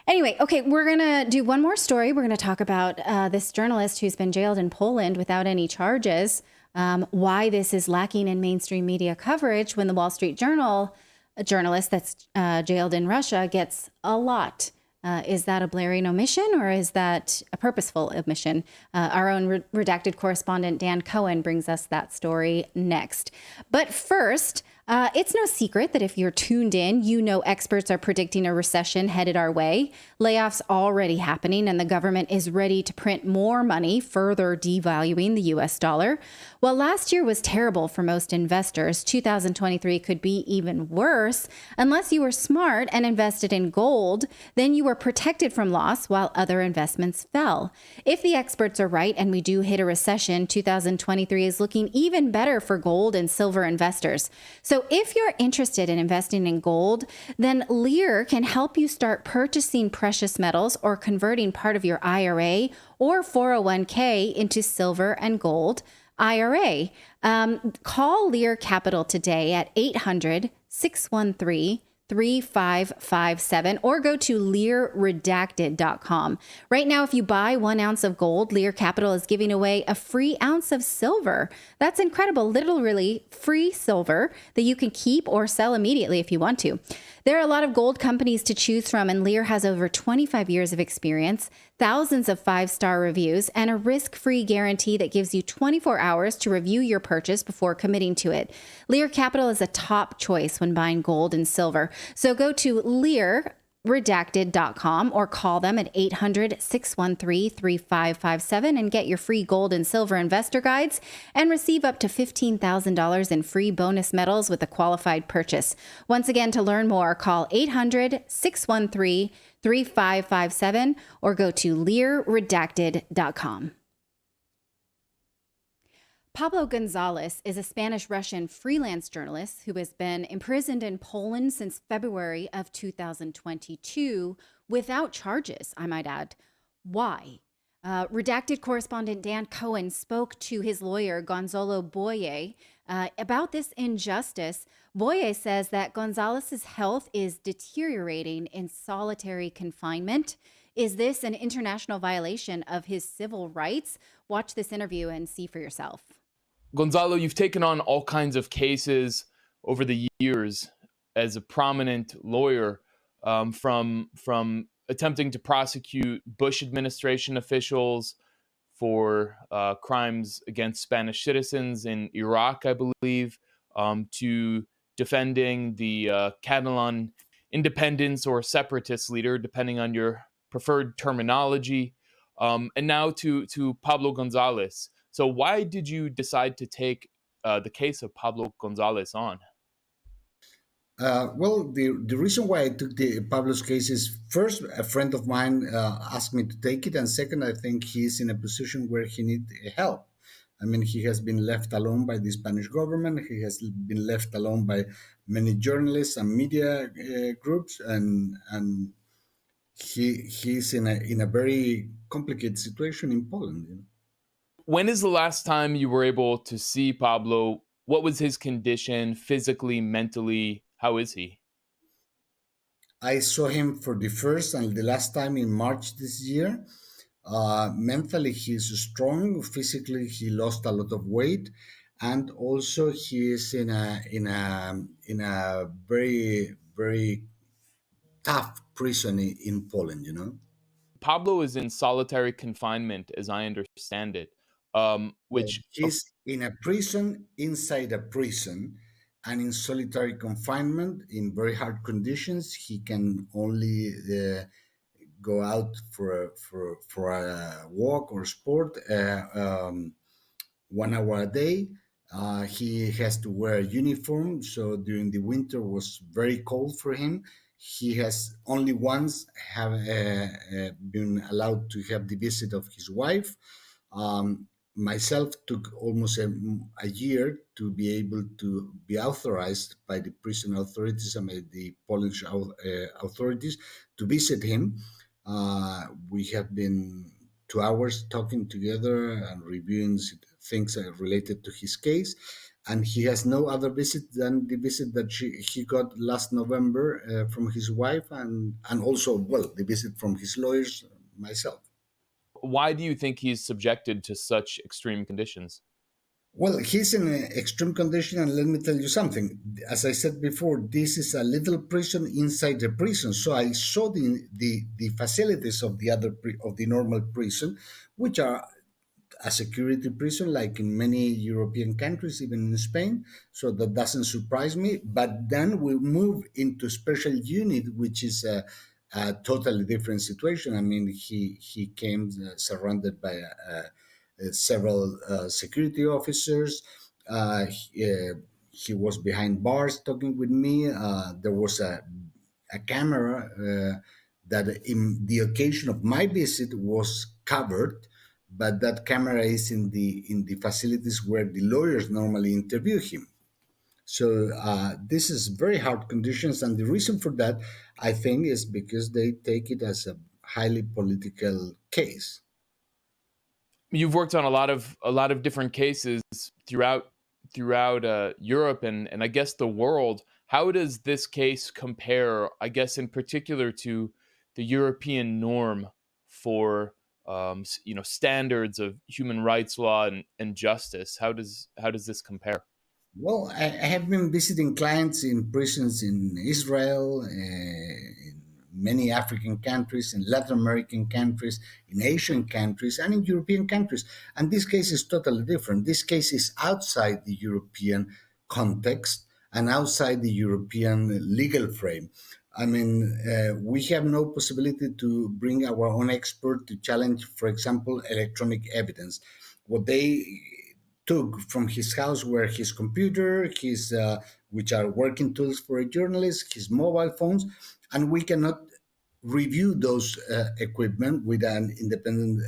anyway, okay, we're going to do one more story. We're going to talk about this journalist who's been jailed in Poland without any charges, why this is lacking in mainstream media coverage when the Wall Street Journal, a journalist that's jailed in Russia, gets a lot. Is that a blaring omission, or is that a purposeful omission? Our own redacted correspondent Dan Cohen brings us that story next. But first, it's no secret that if you're tuned in, you know experts are predicting a recession headed our way. Layoffs already happening, and the government is ready to print more money, further devaluing the U.S. dollar. While last year was terrible for most investors, 2023 could be even worse. Unless you were smart and invested in gold, then you were protected from loss while other investments fell. If the experts are right and we do hit a recession, 2023 is looking even better for gold and silver investors. So if you're interested in investing in gold, then Lear can help you start purchasing precious metals or converting part of your IRA or 401k into silver and gold IRA. Call Lear Capital today at 800-613-3557 or go to LearRedacted.com. Right now, if you buy 1 ounce of gold, Lear Capital is giving away a free ounce of silver. That's incredible. Literally free silver that you can keep or sell immediately if you want to. There are a lot of gold companies to choose from, and Lear has over 25 years of experience, thousands of 5-star reviews, and a risk-free guarantee that gives you 24 hours to review your purchase before committing to it. Lear Capital is a top choice when buying gold and silver. So go to LearRedacted.com or call them at 800-613-3557 and get your free gold and silver investor guides and receive up to $15,000 in free bonus metals with a qualified purchase. Once again, to learn more, call 800-613-3557 or go to LearRedacted.com. Pablo Gonzalez is a Spanish-Russian freelance journalist who has been imprisoned in Poland since February of 2022 without charges, I might add. Why? Redacted correspondent Dan Cohen spoke to his lawyer, Gonzalo Boye, about this injustice. Boye says that Gonzalez's health is deteriorating in solitary confinement. Is this an international violation of his civil rights? Watch this interview and see for yourself. Gonzalo, you've taken on all kinds of cases over the years as a prominent lawyer, from attempting to prosecute Bush administration officials for crimes against Spanish citizens in Iraq, I believe, to defending the Catalan independence or separatist leader, depending on your preferred terminology, and now to Pablo Gonzalez. So why did you decide to take the case of Pablo Gonzalez on? Well, the reason why I took the Pablo's case is, first, a friend of mine asked me to take it, and second, I think he's in a position where he needs help. I mean, he has been left alone by the Spanish government. He has been left alone by many journalists and media groups, and he's in a very complicated situation in Poland. You know? When is the last time you were able to see Pablo? What was his condition physically, mentally? How is he? I saw him for the first and the last time in March this year. Mentally, he's strong. Physically, he lost a lot of weight, and also he is in a very tough prison in Poland. Pablo is in solitary confinement, as I understand it, Well, which he's in a prison inside a prison, and in solitary confinement in very hard conditions. He can only go out for a walk or sport 1 hour a day. He has to wear a uniform, so during the winter was very cold for him. He has only once have been allowed to have the visit of his wife. Myself took almost a year to be able to be authorized by the prison authorities and by the Polish authorities to visit him. We have been 2 hours talking together and reviewing things related to his case. And he has no other visit than the visit that he got last November from his wife, and also, well, the visit from his lawyers, myself. why do you think he's subjected to such extreme conditions? Well, he's in an extreme condition, and let me tell you something. As I said before, this is a little prison inside the prison. So I saw the facilities of of the normal prison, which are a security prison, like in many European countries, even in Spain. So that doesn't surprise me. But then we move into special unit, which is a totally different situation. I mean, he came surrounded by several security officers. He was behind bars talking with me. There was a camera that in the occasion of my visit was covered, but that camera is in the facilities where the lawyers normally interview him. So this is very hard conditions, and the reason for that, I think, is because they take it as a highly political case. You've worked on a lot of different cases throughout Europe and I guess the world. How does this case compare, I guess, in particular to the European norm for standards of human rights law and justice? How does this compare? Well, I have been visiting clients in prisons in Israel, in many African countries, in Latin American countries, in Asian countries, and in European countries. And this case is totally different. This case is outside the European context and outside the European legal frame. I mean, we have no possibility to bring our own expert to challenge, for example, electronic evidence. What they took from his house were his computer, his which are working tools for a journalist, his mobile phones, and we cannot review those equipment with an independent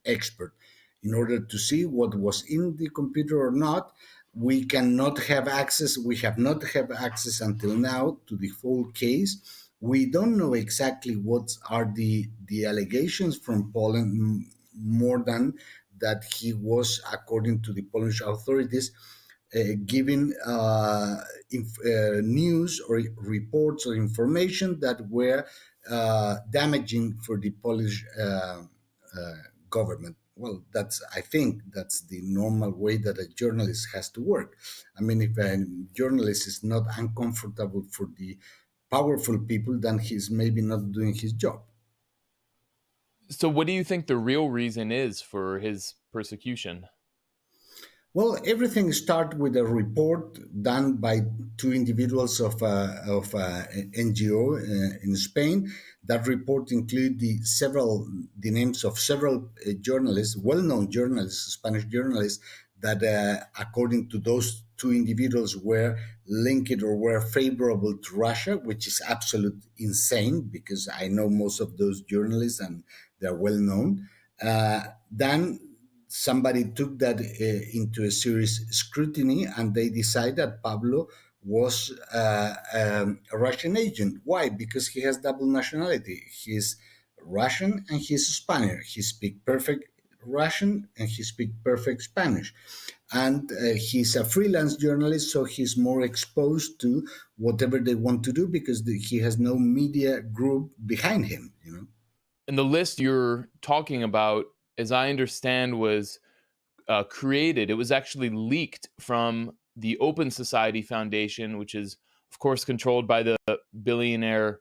expert in order to see what was in the computer or not. We cannot have access. We have not have access until now to the full case. We don't know exactly what are the allegations from Poland, more than that he was, according to the Polish authorities, giving news or reports or information that were damaging for the Polish government. Well, I think that's the normal way that a journalist has to work. I mean, if a journalist is not uncomfortable for the powerful people, then he's maybe not doing his job. So what do you think the real reason is for his persecution? Well, everything starts with a report done by two individuals of an NGO in Spain. That report included the names of several journalists, well-known journalists, Spanish journalists, that, according to those two individuals, were linked or were favorable to Russia, which is absolute insane because I know most of those journalists and they're well-known. Then somebody took that into a serious scrutiny, and they decided that Pablo was a Russian agent. Why? Because he has double nationality. He's Russian and he's Spaniard. He speaks perfect Russian and he speaks perfect Spanish. And he's a freelance journalist, so he's more exposed to whatever they want to do because he has no media group behind him, you know. And the list you're talking about, as I understand, was created. It was actually leaked from the Open Society Foundation, which is, of course, controlled by the billionaire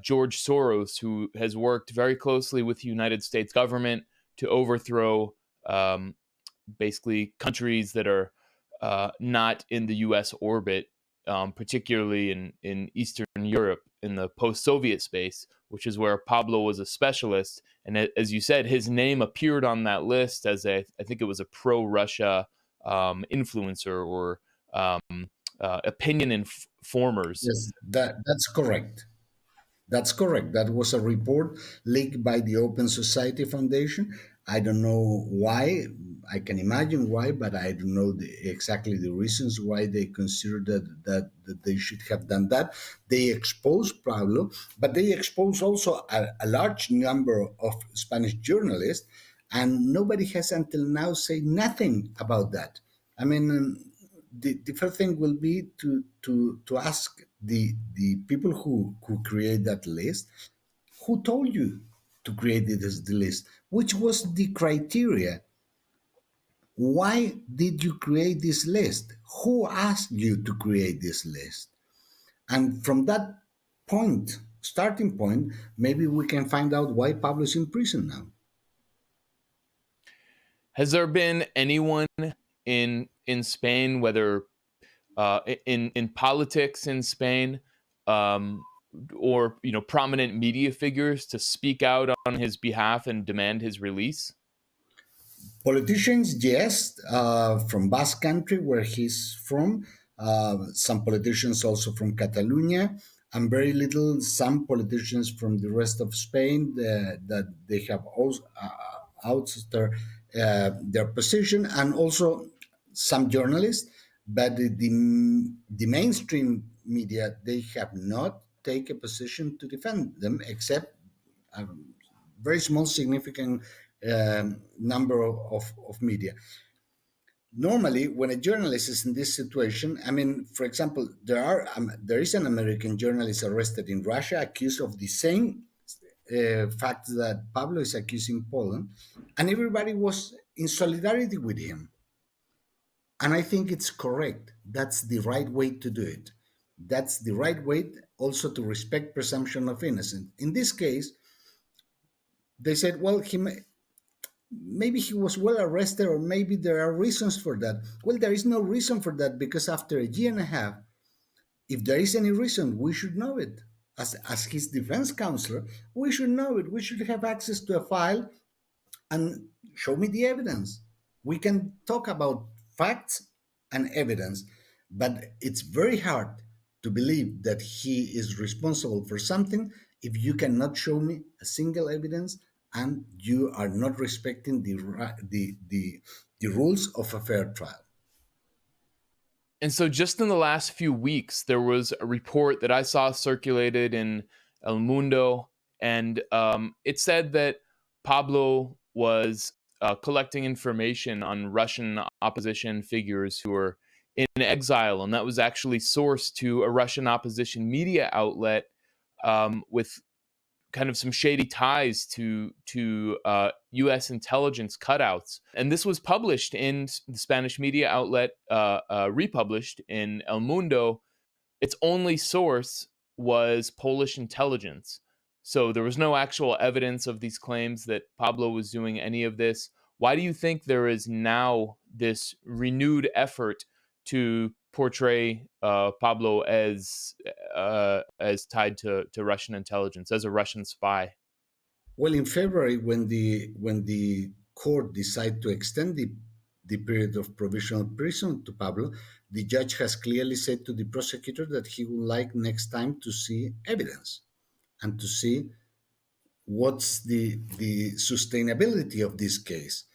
George Soros, who has worked very closely with the United States government to overthrow basically countries that are not in the U.S. orbit, particularly in Eastern Europe, in the post-Soviet space, which is where Pablo was a specialist. And as you said, his name appeared on that list as I think it was a pro-Russia influencer or opinion informers. Yes, that's correct. That's correct. That was a report leaked by the Open Society Foundation. I don't know why. I can imagine why, but I don't know exactly the reasons why they considered that they should have done that. They exposed Pablo, but they exposed also a large number of Spanish journalists, and nobody has until now said nothing about that. I mean, the first thing will be to ask the people who create that list, who told you to create the list, which was the criteria. Why did you create this list? Who asked you to create this list? And from that point, starting point, maybe we can find out why Pablo is in prison now. Has there been anyone in Spain, whether in politics in Spain, or prominent media figures, to speak out on his behalf and demand his release? Politicians, yes, from Basque Country, where he's from. Some politicians also from Catalonia, and very little some politicians from the rest of Spain that they have also outside their position, and also some journalists. But the mainstream media, they have not taken a position to defend them, except a very small, significant number of media. Normally, when a journalist is in this situation, I mean, for example, there is an American journalist arrested in Russia accused of the same fact that Pablo is accusing Poland, and everybody was in solidarity with him. And I think it's correct. That's the right way to do it. That's the right way also to respect presumption of innocence. In this case, they said, well, maybe he was well arrested, or maybe there are reasons for that. Well, there is no reason for that, because after a year and a half, if there is any reason, we should know it. As his defense counselor, we should know it. We should have access to a file and show me the evidence. We can talk about facts and evidence, but it's very hard to believe that he is responsible for something if you cannot show me a single evidence and you are not respecting the rules of a fair trial. And so just in the last few weeks, there was a report that I saw circulated in El Mundo, and it said that Pablo was collecting information on Russian opposition figures who were in exile, and that was actually sourced to a Russian opposition media outlet with kind of some shady ties to U.S. intelligence cutouts. And this was published in the Spanish media outlet, republished in El Mundo. Its only source was Polish intelligence. So there was no actual evidence of these claims that Pablo was doing any of this. Why do you think there is now this renewed effort to portray Pablo as tied to Russian intelligence, as a Russian spy? Well, in February, when the court decided to extend the period of provisional prison to Pablo, the judge has clearly said to the prosecutor that he would like next time to see evidence and to see what's the sustainability of this case.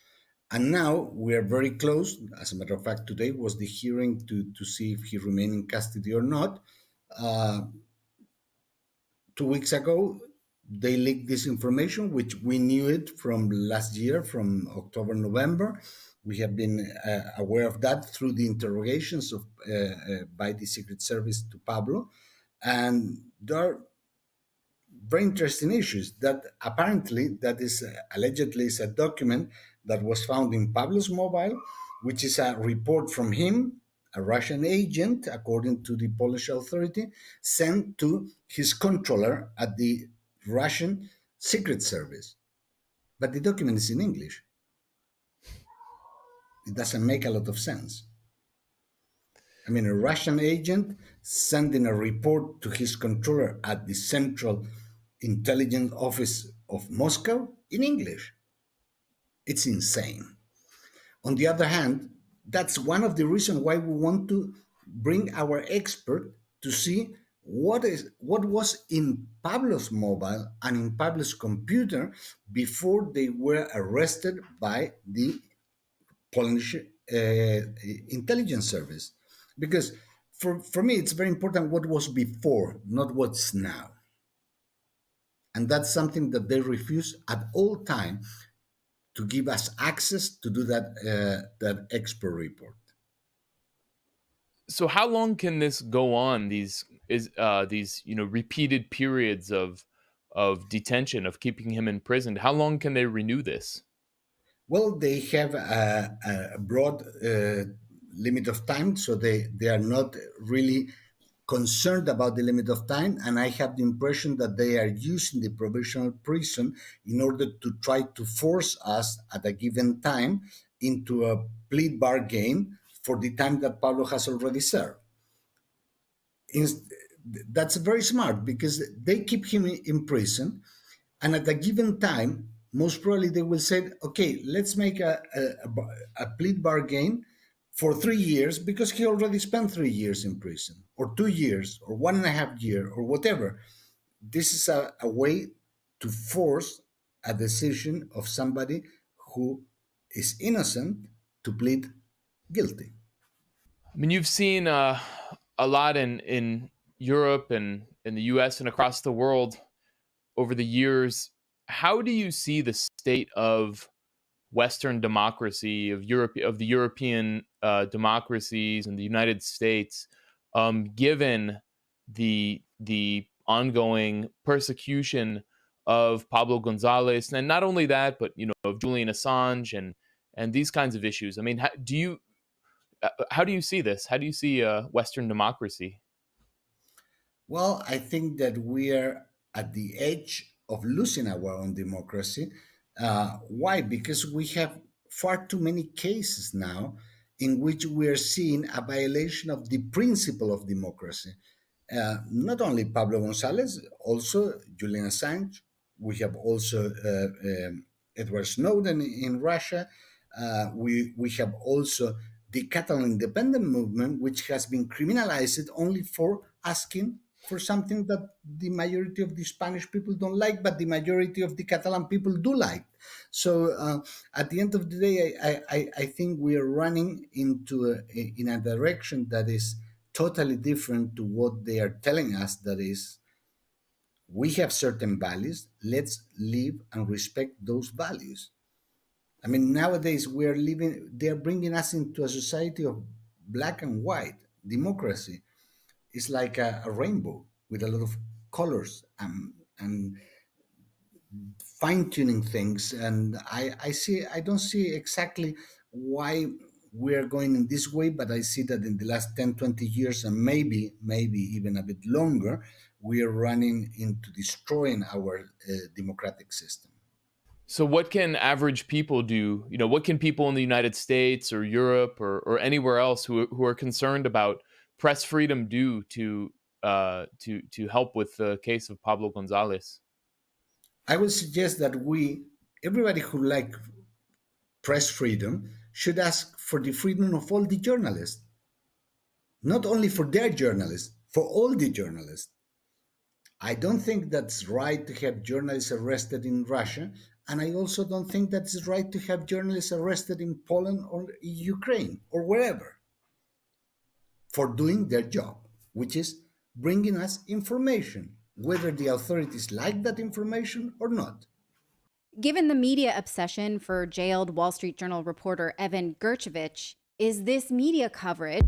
And now we are very close. As a matter of fact, today was the hearing to see if he remained in custody or not. 2 weeks ago, they leaked this information, which we knew it from last year, from October, November. We have been aware of that through the interrogations of by the Secret Service to Pablo. And there are very interesting issues that apparently that is allegedly is a document that was found in Pablo's mobile, which is a report from him, a Russian agent, according to the Polish authority, sent to his controller at the Russian Secret Service. But the document is in English. It doesn't make a lot of sense. I mean, a Russian agent sending a report to his controller at the Central Intelligence Office of Moscow in English. It's insane. On the other hand, that's one of the reasons why we want to bring our expert to see what was in Pablo's mobile and in Pablo's computer before they were arrested by the Polish intelligence service. Because for me, it's very important what was before, not what's now. And that's something that they refuse at all time to give us access to do that expert report. So how long can this go on? These repeated periods of detention, of keeping him imprisoned. How long can they renew this? Well, they have a broad limit of time, so they are not really concerned about the limit of time, and I have the impression that they are using the provisional prison in order to try to force us at a given time into a plea bargain for the time that Pablo has already served. That's very smart because they keep him in prison, and at a given time, most probably they will say, okay, let's make a plea bargain for 3 years because he already spent 3 years in prison, or 2 years, or 1.5 years, or whatever. This is a way to force a decision of somebody who is innocent to plead guilty. I mean, you've seen a lot in Europe and in the US and across the world over the years. How do you see the state of Western democracy, of the European democracies and the United States, given the ongoing persecution of Pablo Gonzalez, and not only that, but of Julian Assange and these kinds of issues? I mean, how do you see this? How do you see Western democracy? Well, I think that we are at the edge of losing our own democracy. Why? Because we have far too many cases now in which we are seeing a violation of the principle of democracy. Not only Pablo Gonzalez, also Julian Assange. We have also Edward Snowden in Russia. We have also the Catalan independent movement, which has been criminalized only for asking for something that the majority of the Spanish people don't like, but the majority of the Catalan people do like. So at the end of the day, I think we are running in a direction that is totally different to what they are telling us. That is, we have certain values. Let's live and respect those values. I mean, nowadays they're bringing us into a society of black and white. Democracy is like a rainbow with a lot of colors and fine-tuning things. And I don't see exactly why we're going in this way, but I see that in the last 10, 20 years, and maybe even a bit longer, we are running into destroying our democratic system. So what can average people do? What can people in the United States or Europe or anywhere else who are concerned about press freedom do to help with the case of Pablo Gonzalez? I would suggest that everybody who like press freedom should ask for the freedom of all the journalists. Not only for their journalists, for all the journalists. I don't think that's right to have journalists arrested in Russia, and I also don't think that it's right to have journalists arrested in Poland or Ukraine or wherever for doing their job, which is bringing us information, whether the authorities like that information or not. Given the media obsession for jailed Wall Street Journal reporter Evan Gershkovich, is this media coverage